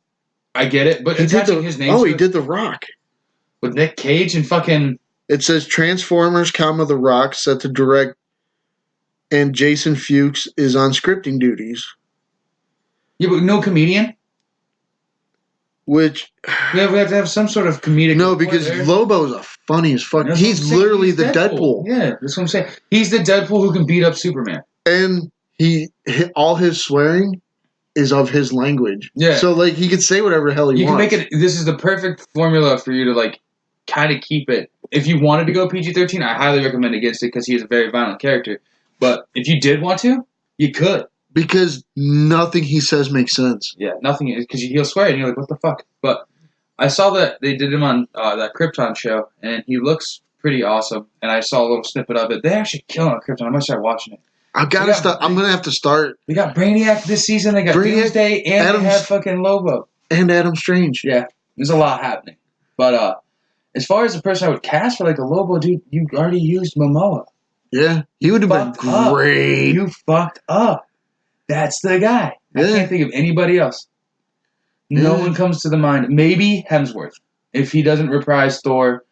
I get it, but attaching his name. He did The Rock with Nick Cage and fucking. It says Transformers, The Rock set to direct, and Jason Fuchs is on scripting duties. Yeah, but no comedian. Which we have to have some sort of comedic. No, because Lobo's a funny as fuck. He's literally the Deadpool. Yeah, that's what I'm saying. He's the Deadpool who can beat up Superman. And all his swearing is of his language. Yeah. So like he could say whatever the hell he wants. You can make it. This is the perfect formula for you to like kind of keep it. If you wanted to go PG-13, I highly recommend against it because he is a very violent character. But if you did want to, you could. Because nothing he says makes sense. Yeah, nothing. Because he'll swear and you're like, what the fuck? But I saw that they did him on that Krypton show, and he looks pretty awesome. And I saw a little snippet of it. They're actually killing on Krypton. I'm going to start watching it. I'm going to have to start. We got Brainiac this season. They got Doomsday, and they have fucking Lobo. And Adam Strange. Yeah, there's a lot happening. But as far as the person I would cast for like a Lobo, dude, you already used Momoa. Yeah, he would have been great. You fucked up. That's the guy. Yeah. I can't think of anybody else. No one comes to the mind. Maybe Hemsworth. If he doesn't reprise Thor,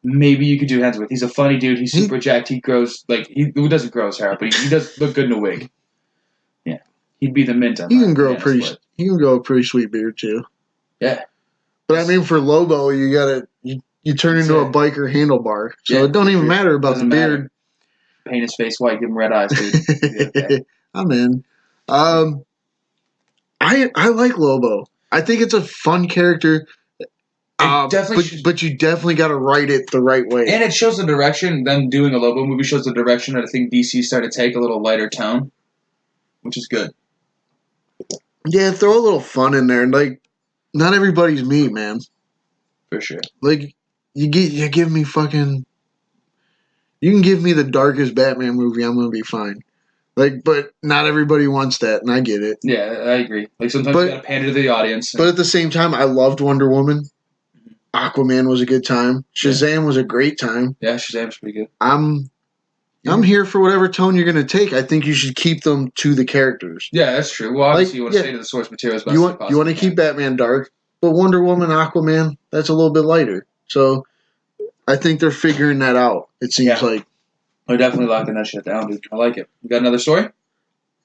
maybe you could do Hemsworth. He's a funny dude. He's super jacked. He grows, he doesn't grow his hair out, but he does look good in a wig. Yeah. He'd be the mint on He can grow a pretty sweet beard, too. Yeah. But I mean, for Lobo, you gotta, you turn into a biker handlebar. So it don't even matter about the beard. Paint his face white, give him red eyes, dude. I'm in. I like Lobo. I think it's a fun character. Definitely but you definitely got to write it the right way. And it shows the direction. Them doing a Lobo movie shows the direction that I think DC started to take, a little lighter tone, which is good. Yeah, throw a little fun in there. Like, not everybody's me, man. For sure. Like, you give me fucking... You can give me the darkest Batman movie, I'm going to be fine. Like, but not everybody wants that, and I get it. Yeah, I agree. Like, sometimes you gotta pander to the audience. But at the same time, I loved Wonder Woman. Aquaman was a good time. Shazam was a great time. Yeah, Shazam's pretty good. I'm here for whatever tone you're going to take. I think you should keep them to the characters. Yeah, that's true. Well, obviously you want to stay to the source material as best as possible. You want to keep Batman dark, but Wonder Woman, Aquaman, that's a little bit lighter. So I think they're figuring that out, it seems like. They're definitely locking that shit down, dude. I like it. You got another story?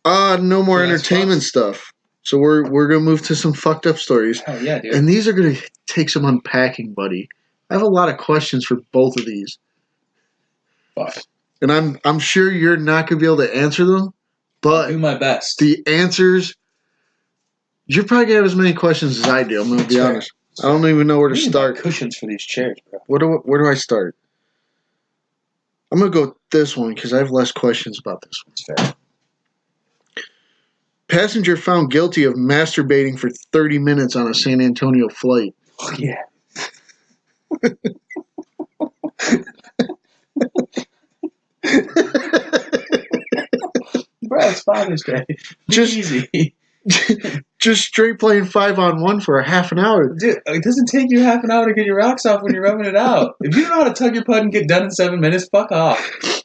No more entertainment stuff. So we're going to move to some fucked up stories. Hell yeah, dude. And these are going to take some unpacking, buddy. I have a lot of questions for both of these. Fuck. And I'm sure you're not going to be able to answer them, but I'll do my best. The answers, you're probably going to have as many questions as I do. I'm going to be honest. I don't even know where to start. Cushions for these chairs, bro. Where do I start? I'm going to go with this one because I have less questions about this one. That's fair. Passenger found guilty of masturbating for 30 minutes on a San Antonio flight. Oh, yeah. Bro, it's Father's Day. Just easy. Just straight playing 5-on-1 for a half an hour. Dude, it doesn't take you half an hour to get your rocks off when you're rubbing it out. If you don't know how to tug your putt and get done in 7 minutes, fuck off.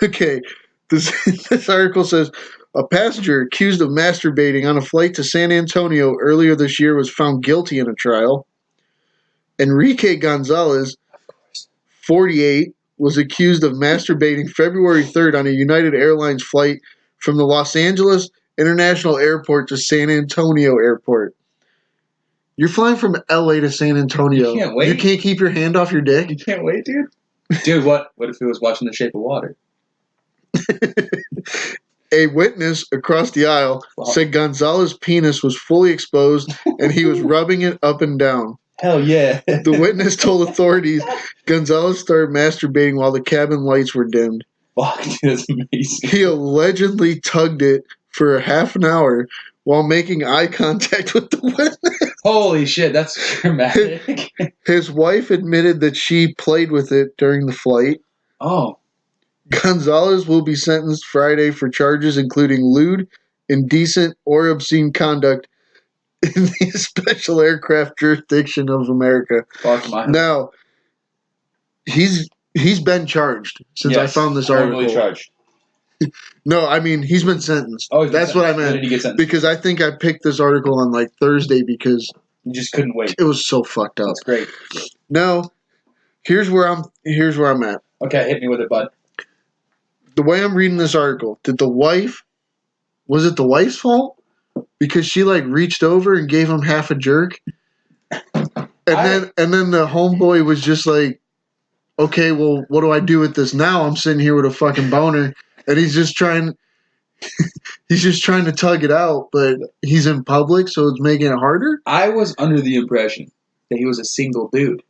Okay. This article says, a passenger accused of masturbating on a flight to San Antonio earlier this year was found guilty in a trial. Enrique Gonzalez, 48, was accused of masturbating February 3rd on a United Airlines flight from the Los Angeles International Airport to San Antonio Airport. You're flying from LA to San Antonio. You can't wait. You can't keep your hand off your dick? You can't wait, dude? Dude, what if it was watching The Shape of Water? A witness across the aisle said Gonzalez's penis was fully exposed and he was rubbing it up and down. Hell yeah. The witness told authorities Gonzalez started masturbating while the cabin lights were dimmed. Fuck, dude, that's amazing. He allegedly tugged it for a half an hour while making eye contact with the witness. Holy shit, that's dramatic. His wife admitted that she played with it during the flight. Oh. Gonzalez will be sentenced Friday for charges including lewd, indecent, or obscene conduct in the special aircraft jurisdiction of America. Fuck my. Now, he's been charged since I found this article. Charged. No, I mean he's been sentenced. Oh, that's what I meant. When did he get sentenced? Because I think I picked this article on like Thursday because you just couldn't wait. It was so fucked up. That's great. Now, here's where I'm at. Okay, hit me with it, bud. The way I'm reading this article, was it the wife's fault? Because she like reached over and gave him half a jerk. And then the homeboy was just like, okay, well, what do I do with this now? I'm sitting here with a fucking boner, and he's just trying to tug it out, but he's in public, so it's making it harder. I was under the impression that he was a single dude,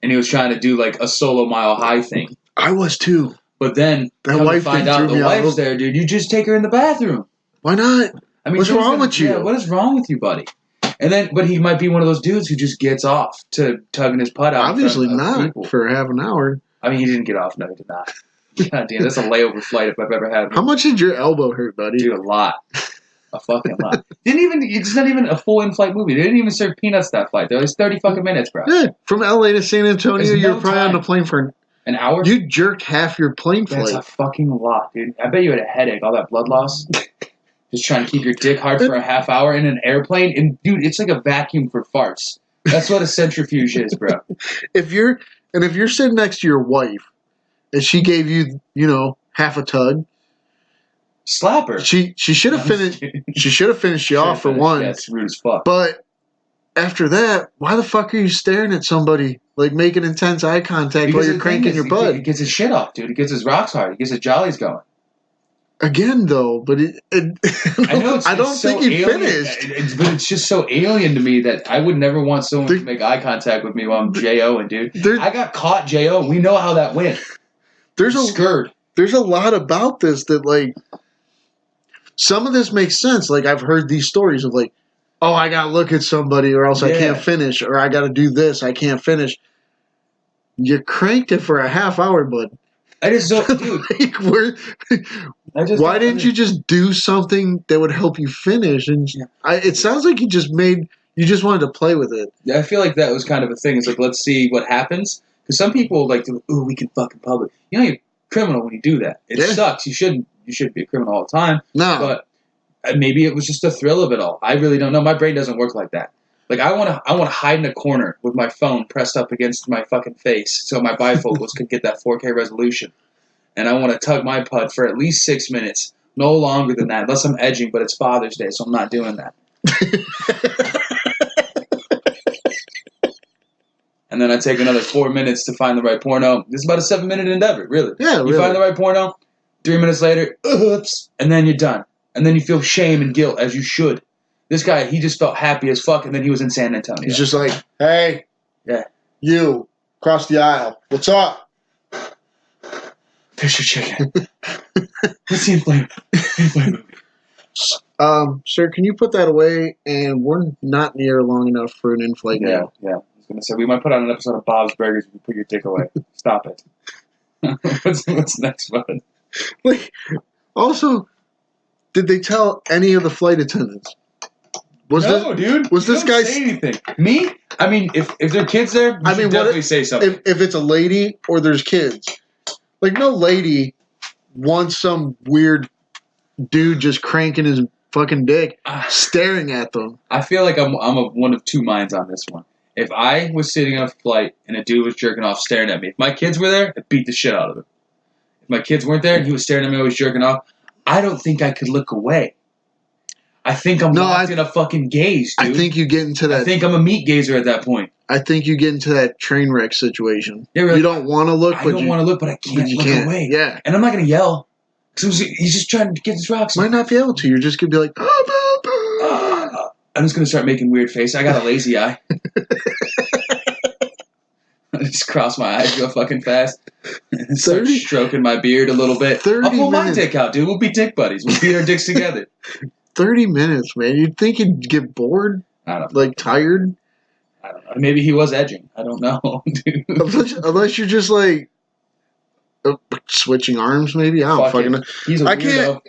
and he was trying to do like a solo Mile High thing. I was too. But then that wife find out the wife's there, dude. You just take her in the bathroom. Why not? I mean, what's wrong with you? Yeah, what is wrong with you, buddy? And then, but he might be one of those dudes who just gets off to tugging his putt out. Obviously not for half an hour. I mean, he didn't get off. No, he did not. God damn, that's a layover flight if I've ever had one. How much did your elbow hurt, buddy? Dude, a lot. A fucking lot. It's not even a full in-flight movie. They didn't even serve peanuts that flight. There was 30 fucking minutes, bro. Yeah, from LA to San Antonio, you're probably on the plane for an hour? You jerked half your plane flight. That's a fucking lot, dude. I bet you had a headache, all that blood loss. Just trying to keep your dick hard for a half hour in an airplane. And, dude, it's like a vacuum for farts. That's what a centrifuge is, bro. If you're sitting next to your wife and she gave you, half a tug, slap her. She should have finished. She should have finished you off for one. That's rude as fuck. But after that, why the fuck are you staring at somebody, like making intense eye contact while you're cranking your butt? He gets his shit off, dude. He gets his rocks hard. He gets his jollies going. Again, though, but I know I don't think he finished. But it's just so alien to me that I would never want someone to make eye contact with me while I'm J.O.ing, dude. I got caught J.O. We know how that went. There's a lot about this that, like, some of this makes sense. Like, I've heard these stories of, like, oh, I got to look at somebody or else I can't finish, or I got to do this, I can't finish. You cranked it for a half hour, bud. I just don't, dude. Why didn't you just do something that would help you finish? And it sounds like you just wanted to play with it. Yeah, I feel like that was kind of a thing. It's like, let's see what happens. Because some people like to, ooh, we can fuck in public. You know, you're a criminal when you do that. It sucks. You shouldn't be a criminal all the time. No. But maybe it was just the thrill of it all. I really don't know. My brain doesn't work like that. Like, I want to hide in a corner with my phone pressed up against my fucking face so my bifocals could get that 4K resolution. And I want to tug my pud for at least 6 minutes. No longer than that, unless I'm edging, but it's Father's Day, so I'm not doing that. And then I take another 4 minutes to find the right porno. This is about a 7-minute endeavor, really. Yeah, really. You find the right porno, 3 minutes later, oops, and then you're done. And then you feel shame and guilt, as you should. This guy, he just felt happy as fuck, and then he was in San Antonio. He's just like, hey, you, across the aisle, what's up? Fish or chicken. What's the inflame movie? Sir, can you put that away? And we're not near long enough for an in-flight now. Yeah. I was going to say, we might put on an episode of Bob's Burgers if you put your dick away. Stop it. What's next, bud? Like, also, did they tell any of the flight attendants? Dude. Was this guy say anything? Me? I mean, if there are kids there, you should definitely say something. If it's a lady or there's kids. Like, no lady wants some weird dude just cranking his fucking dick, staring at them. I feel like I'm of one of two minds on this one. If I was sitting on a flight and a dude was jerking off staring at me, if my kids were there, I'd beat the shit out of him. If my kids weren't there and he was staring at me, I was jerking off, I don't think I could look away. I think I'm locked in a fucking gaze, dude. I think you get into that. I think I'm a meat gazer at that point. I think you get into that train wreck situation. Yeah, really, you don't want to look. I don't want to look, but I can't look away. Yeah. And I'm not going to yell. Because he's just trying to get his rocks. Might not be able to. You're just going to be like, I'm just going to start making weird faces. I got a lazy eye. I just cross my eyes real fucking fast. And start stroking my beard a little bit. I'll pull my dick out, dude. We'll be dick buddies. We'll beat our dicks together. 30 minutes, man. You'd think he'd get bored? I don't know. Like, tired? I don't know. Maybe he was edging. I don't know, dude. Unless you're just like switching arms, maybe. I don't fucking know. He's a weirdo. Can't.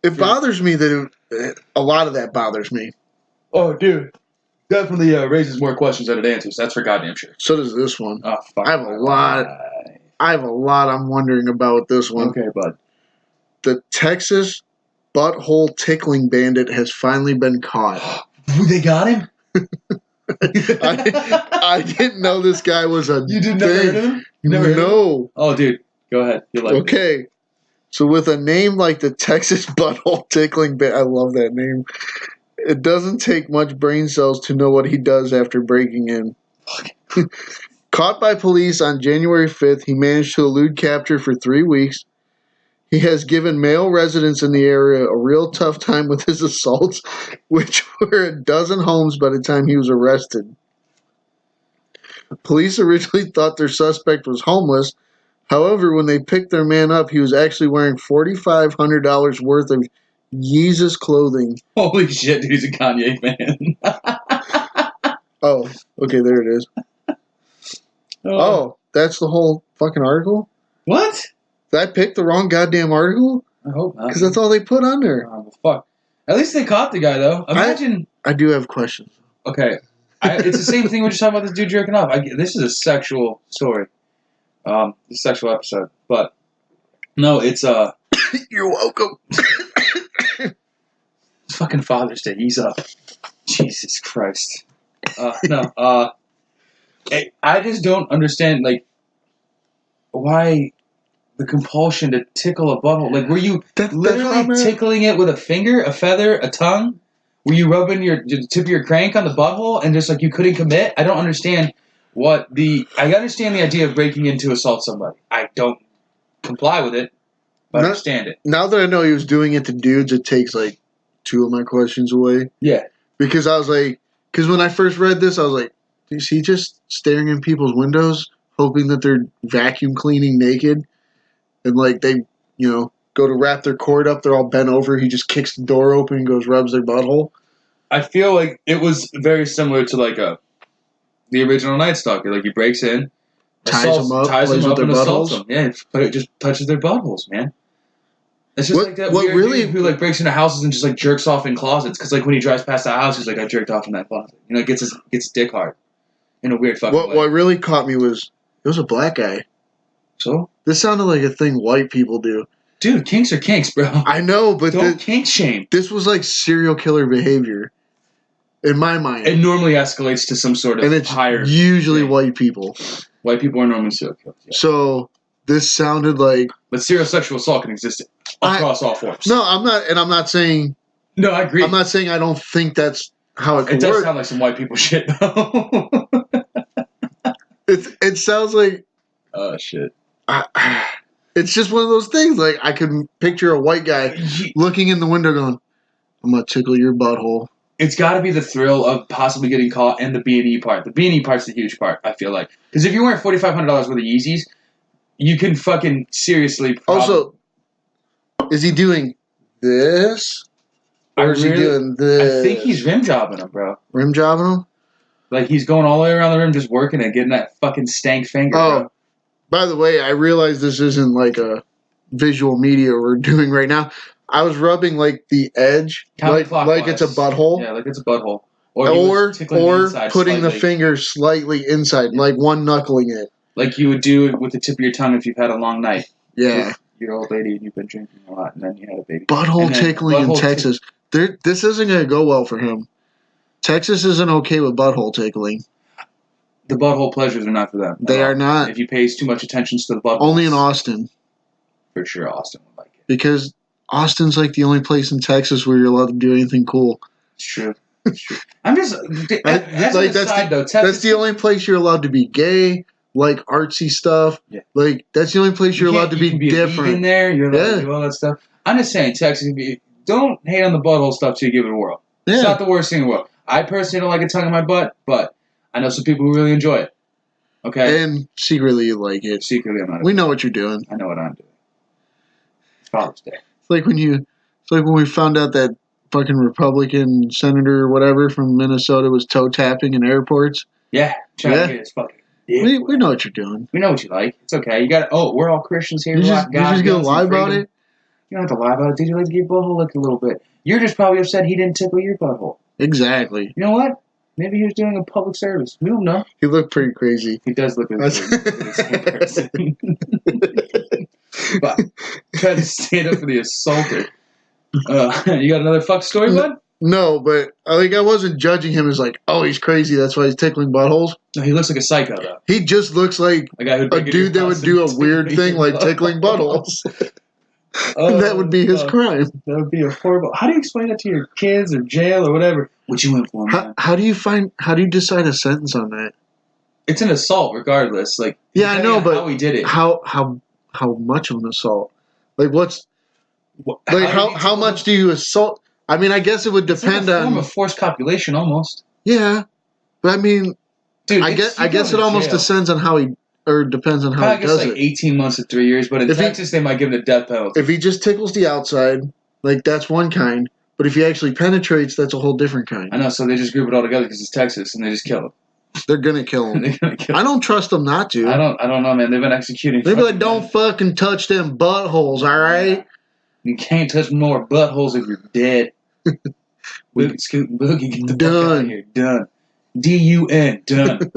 It bothers me that a lot of that bothers me. Oh, dude. Definitely raises more questions than it answers. That's for goddamn sure. So does this one. Oh, fuck. I have a lot I'm wondering about this one. Okay, bud. The Texas butthole tickling bandit has finally been caught. They got him? I didn't know this guy was a You did never heard of him? Never heard of him? Oh, dude. Go ahead. You like me. So with a name like the Texas butthole tickling bandit, I love that name. It doesn't take much brain cells to know what he does after breaking in. Caught by police on January 5th, he managed to elude capture for 3 weeks. He has given male residents in the area a real tough time with his assaults, which were a dozen homes by the time he was arrested. Police originally thought their suspect was homeless. However, when they picked their man up, he was actually wearing $4,500 worth of Yeezus clothing. Holy shit, dude, he's a Kanye fan. Oh, okay, there it is. Oh, that's the whole fucking article? What? Did I pick the wrong goddamn article? I hope not. Because that's all they put on there. Oh, fuck. At least they caught the guy, though. Imagine... I do have questions. Okay. It's the same thing we're just talking about this dude jerking off. This is a sexual story. A sexual episode. But, no, it's, You're welcome. It's fucking Father's Day. He's up. Jesus Christ. I just don't understand, like, why the compulsion to tickle a butthole. Like, were you literally tickling it with a finger, a feather, a tongue? Were you rubbing the tip of your crank on the butthole and just, like, you couldn't commit? I don't understand I understand the idea of breaking in to assault somebody. I don't comply with it. But I understand it. Now that I know he was doing it to dudes, it takes like 2 of my questions away. Yeah. Because I was like, when I first read this, I was like, is he just staring in people's windows, hoping that they're vacuum cleaning naked? And like they, go to wrap their cord up, they're all bent over. He just kicks the door open and goes rubs their butthole. I feel like it was very similar to like the original Night Stalker. Like he breaks in, ties them up and assaults them. Yeah, but it just touches their buttholes, man. It's just like that weird dude who like breaks into houses and just like jerks off in closets. Because like when he drives past the house, he's like, I jerked off in that closet. Gets his dick hard in a weird fucking way. What really caught me was it was a black guy. So this sounded like a thing white people do. Dude, kinks are kinks, bro. I know, but don't kink shame. This was like serial killer behavior. In my mind. It normally escalates to some sort of and it's higher usually thing. White people. White people are normally serial killers. Yeah. So this sounded like... But serial sexual assault can exist across all forms. No, I'm not saying... No, I agree. I'm not saying I don't think that's how it could work. It does sound like some white people shit, though. It sounds like... Oh, shit. It's just one of those things. Like, I can picture a white guy looking in the window going, I'm going to tickle your butthole. It's got to be the thrill of possibly getting caught and the B&E part. The B&E part's the huge part, I feel like. Because if you're wearing $4,500 worth of Yeezys, you can fucking seriously... Also, is he doing this? Or is he doing this? I think he's rim jobbing him, bro. Rim jobbing him? Like, he's going all the way around the rim just working and getting that fucking stank finger, bro. By the way, I realize this isn't like a visual media we're doing right now. I was rubbing like the edge, like it's a butthole. Yeah, like it's a butthole. Or putting the finger slightly inside, like one knuckling it. Like you would do with the tip of your tongue if you've had a long night. Yeah. With your old lady and you've been drinking a lot and then you had a baby. Butthole tickling in Texas. This isn't going to go well for him. Texas isn't okay with butthole tickling. The butthole pleasures are not for them. They are not. If you pay too much attention to the butthole. Only in Austin. For sure Austin would like it. Because Austin's like the only place in Texas where you're allowed to do anything cool. It's true. It's true. I'm just... That's like, that's the only place you're allowed to be gay, like artsy stuff. Yeah. Like, that's the only place you're allowed to be different. In there, you're allowed to do all that stuff. I'm just saying, Texas, don't hate on the butthole stuff till you give it a whirl. Yeah. It's not the worst thing in the world. I personally don't like a tongue in my butt, but I know some people who really enjoy it. Okay? And secretly you like it. Secretly I'm not. We know what you're doing. I know what I'm doing. It's Father's Day. It's like when we found out that fucking Republican senator or whatever from Minnesota was toe tapping in airports. Yeah. Trying to get his fucking dick. We know what you're doing. We know what you like. It's okay. You got we're all Christians here. You just gonna lie about it? You don't have to lie about it. Did you like to get your butthole licked a little bit? You're just probably upset he didn't tickle your butthole. Exactly. You know what? Maybe he was doing a public service. We don't know. He looked pretty crazy. He does look like a crazy person. But try to stand up for the assaulter. You got another fuck story, bud? No, but I wasn't judging him as like, oh, he's crazy. That's why he's tickling buttholes. No, he looks like a psycho, though. He just looks like a dude that would do a weird thing like tickling buttholes. That would be his crime. That would be a horrible... How do you explain that to your kids or jail or whatever? What you went for, man? How do you decide a sentence on that? It's an assault, regardless. Like, yeah, I know, but how he did it. How much of an assault? Like, how much do you assault? I mean, I guess it would depend on... It's a form of forced copulation, almost. Yeah, but I mean, dude, I guess it almost depends on how he does it. 18 months to 3 years, but in Texas they might give him the death penalty. If he just tickles the outside, like that's one kind. But if he actually penetrates, that's a whole different kind. I know, so they just group it all together because it's Texas, and they just kill him. They're gonna kill him. I don't trust them not to. I don't know, man. They've been executing. They'd be like, don't fucking touch them buttholes, all right? You can't touch more buttholes if you're dead. Boogie, get the fuck out of here. Done. D-U-N. Done.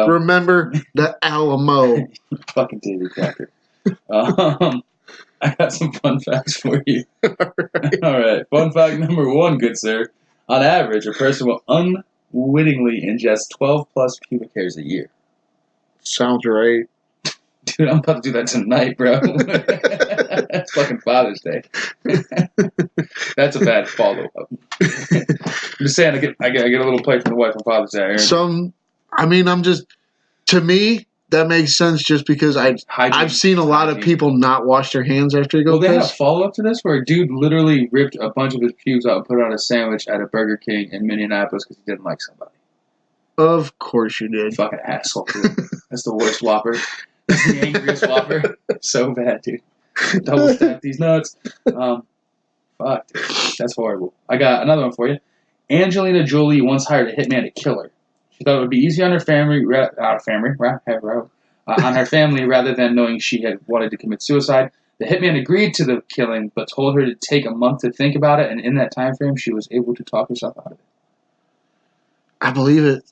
Remember the Alamo. Fucking David Cracker. I got some fun facts for you. All right. Fun fact number 1, good sir. On average, a person will unwittingly ingest 12 plus pubic hairs a year. Sounds right. Dude, I'm about to do that tonight, bro. It's fucking Father's Day. That's a bad follow-up. I'm just saying, I get a little play from the wife on Father's Day. To me, that makes sense just because I've seen a lot of people not wash their hands after they go piss. Well, they had a piss. follow-up to this where a dude literally ripped a bunch of his pubes out and put it on a sandwich at a Burger King in Minneapolis because he didn't like somebody. Of course you did. Fucking asshole, dude. That's the worst Whopper. That's the angriest Whopper. So bad, dude. Double stack these nuts. Fuck, dude. That's horrible. I got another one for you. Angelina Jolie once hired a hitman to kill her. She thought it would be easy on her family, on her family rather than knowing she had wanted to commit suicide. The hitman agreed to the killing, but told her to take a month to think about it, and in that time frame, she was able to talk herself out of it. I believe it.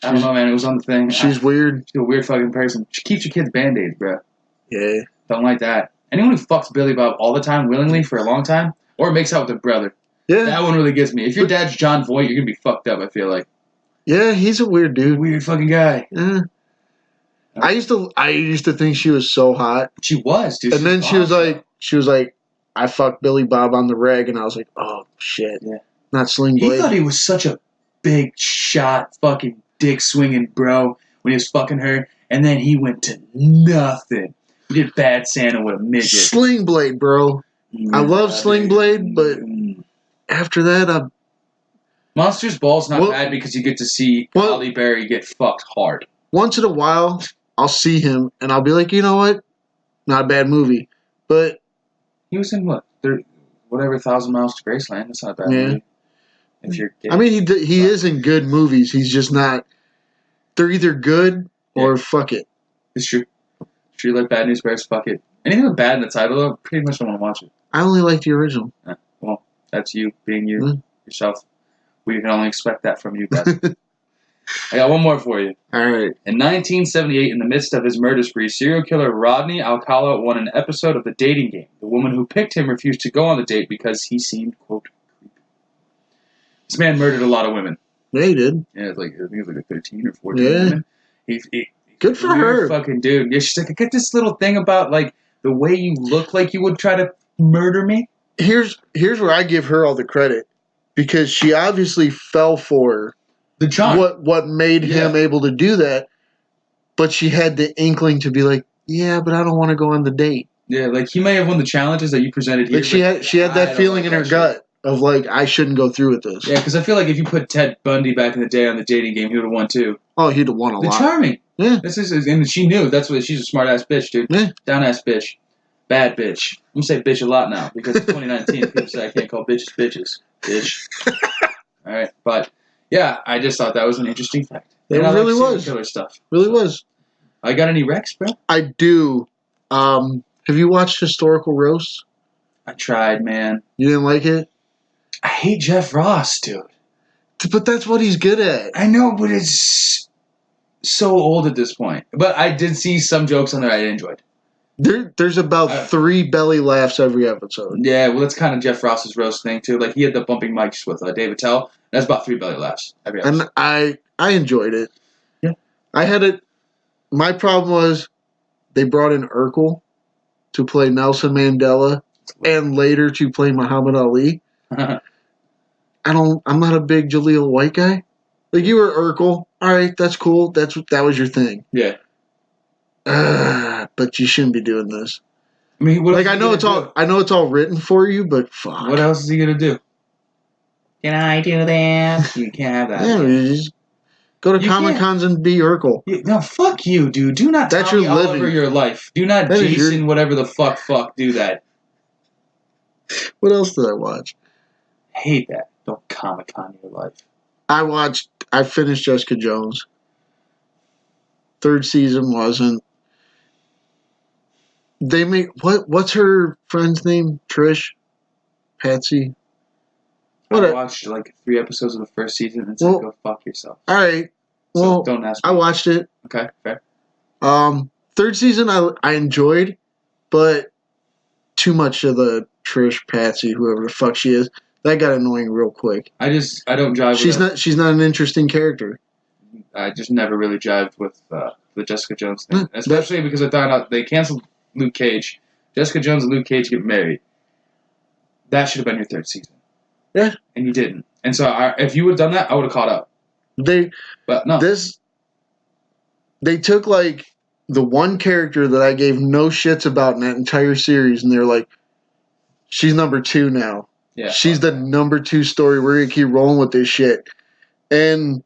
I don't know, man. It was on the thing. She's weird. She's a weird fucking person. She keeps your kids Band-Aids, bro. Yeah. Don't like that. Anyone who fucks Billy Bob all the time, willingly, for a long time, or makes out with their brother. Yeah. That one really gets me. If your dad's John Voight, you're going to be fucked up, I feel like. Yeah, he's a weird dude. Weird fucking guy. Yeah. I used to think she was so hot. She was, dude. And then she was like, I fucked Billy Bob on the reg, and I was like, oh shit. Yeah. Not Sling Blade. He thought he was such a big shot fucking dick swinging bro when he was fucking her, and then he went to nothing. He did Bad Santa with a midget. Sling Blade, bro. I love Sling Blade, but after that, Monsters Ball's not bad because you get to see Halle Berry get fucked hard. Once in a while, I'll see him, and I'll be like, you know what? Not a bad movie. But he was in what? 1,000 Miles to Graceland. That's not a bad movie. If you're I mean, he is in good movies. He's just not. They're either good or fuck it. It's true. True, like Bad News Bears, fuck it. Anything with bad in the title, I pretty much don't want to watch it. I only like the original. Well, that's you being you, yourself. We can only expect that from you guys. I got one more for you. All right. In 1978, in the midst of his murder spree, serial killer Rodney Alcala won an episode of The Dating Game. The woman who picked him refused to go on the date because he seemed, quote, creepy. This man murdered a lot of women. Yeah, he did. Yeah, I think it was like a 13 or 14 women. He good for her. Fucking dude. Yeah, she's like, I get this little thing about like the way you look like you would try to murder me. Here's where I give her all the credit. Because she obviously fell for the charm. What made him able to do that, but she had the inkling to be like, yeah, but I don't want to go on the date. Yeah, like he may have won the challenges that you presented here. Like she had that feeling in her gut of like, I shouldn't go through with this. Yeah, because I feel like if you put Ted Bundy back in the day on The Dating Game, he would have won too. Oh, he'd have won a lot. The charming. Yeah. And she knew. That's what she's a smart ass bitch, dude. Yeah. Down ass bitch. Bad bitch. I'm gonna say bitch a lot now because it's 2019. People say I can't call bitches bitches. Bitch. All right, but yeah, I just thought that was an interesting fact. It really was. Killer stuff. Really was. I got any Rex, bro? I do. Have you watched Historical Roast? I tried, man. You didn't like it? I hate Jeff Ross, dude. But that's what he's good at. I know, but it's so old at this point. But I did see some jokes on there I enjoyed. There's about 3 belly laughs every episode. Yeah, well, that's kind of Jeff Ross's roast thing, too. Like, he had the bumping mics with David Tell. That's about 3 belly laughs every episode. And I enjoyed it. Yeah. I had it. My problem was they brought in Urkel to play Nelson Mandela and later to play Muhammad Ali. I'm not a big Jaleel White guy. Like, you were Urkel. All right, that's cool. That was your thing. Yeah. But you shouldn't be doing this. I mean, I know it's all written for you, but fuck. What else is he gonna do? Can I do that? You can't have that. Yeah, you just go to Comic Cons and be Urkel. No, fuck you, dude. Do not that's Tommy your living. Oliver your life. Do not Jason whatever the fuck do that. What else did I watch? I hate that. Don't Comic Con your life. I finished Jessica Jones. 3rd season wasn't. They make what's her friend's name? Trish? Patsy? I watched like 3 episodes of the 1st season and said, go fuck yourself. All right. Well, so don't ask me. I watched it. Okay, fair. 3rd season I enjoyed, but too much of the Trish, Patsy, whoever the fuck she is, that got annoying real quick. I don't jive with she's not an interesting character. I just never really jived with the Jessica Jones thing. Especially because I found out they canceled Luke Cage. Jessica Jones and Luke Cage get married. That should have been your 3rd season. Yeah. And you didn't. And so if you would have done that, I would have caught up. They But no. They took like the one character that I gave no shits about in that entire series, and they're like, she's number 2 now. Yeah, she's the number 2 story. We're gonna keep rolling with this shit. And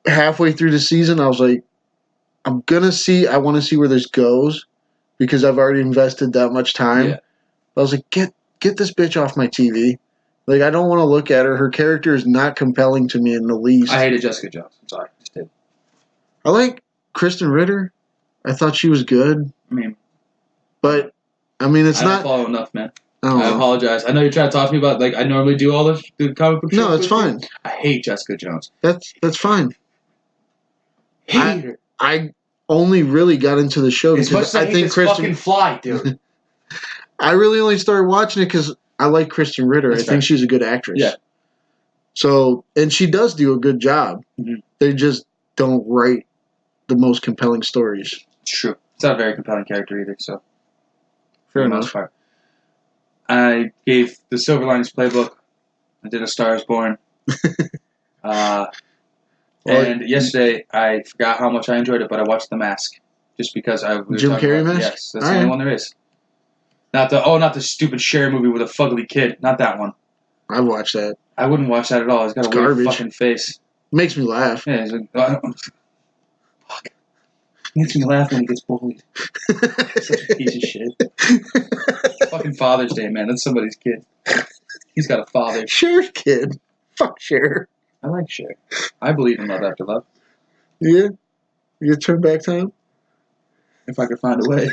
halfway through the season, I was like, I want to see where this goes because I've already invested that much time. Yeah. I was like, get this bitch off my TV. Like, I don't want to look at her. Her character is not compelling to me in the least. I hated Jessica Jones. I'm sorry. Just did. I like Kristen Ritter. I thought she was good. But I mean, it's I not. don't follow enough, man. I apologize. I know you're trying to talk to me about, like, I normally do all the comic book shows. No, it's fine. I hate Jessica Jones. That's fine. Hate her. I only really got into the show as much as I think this fucking fly, dude. I really only started watching it because I like Kristen Ritter. I think she's a good actress. Yeah. So, and she does do a good job. Mm-hmm. They just don't write the most compelling stories. It's true. It's not a very compelling character either, so. Fair for the enough. most part. I gave the Silver Linings Playbook. I did A Star is Born. And yesterday, I forgot how much I enjoyed it, but I watched The Mask. Just because Jim Carrey Mask? Yes, that's the only one there is. Not the stupid Cher movie with a fugly kid. Not that one. I've watched that. I wouldn't watch that at all. He's got a weird fucking face. Makes me laugh. Yeah, he's like, fuck. Makes me laugh when he gets bullied. Such a piece of shit. Fucking Father's Day, man. That's somebody's kid. He's got a father. Cher's kid. Fuck Cher. I like Cher. I believe in love after love. Yeah? You turn back time? If I could find a way.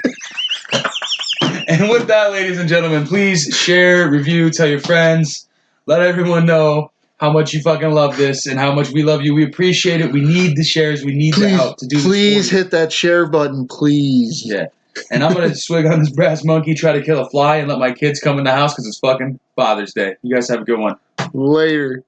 And with that, ladies and gentlemen, please share, review, tell your friends. Let everyone know how much you fucking love this and how much we love you. We appreciate it. We need the shares. We need the help to do this. Please hit that share button, please. Yeah. And I'm going to swig on this brass monkey, try to kill a fly, and let my kids come in the house because it's fucking Father's Day. You guys have a good one. Later.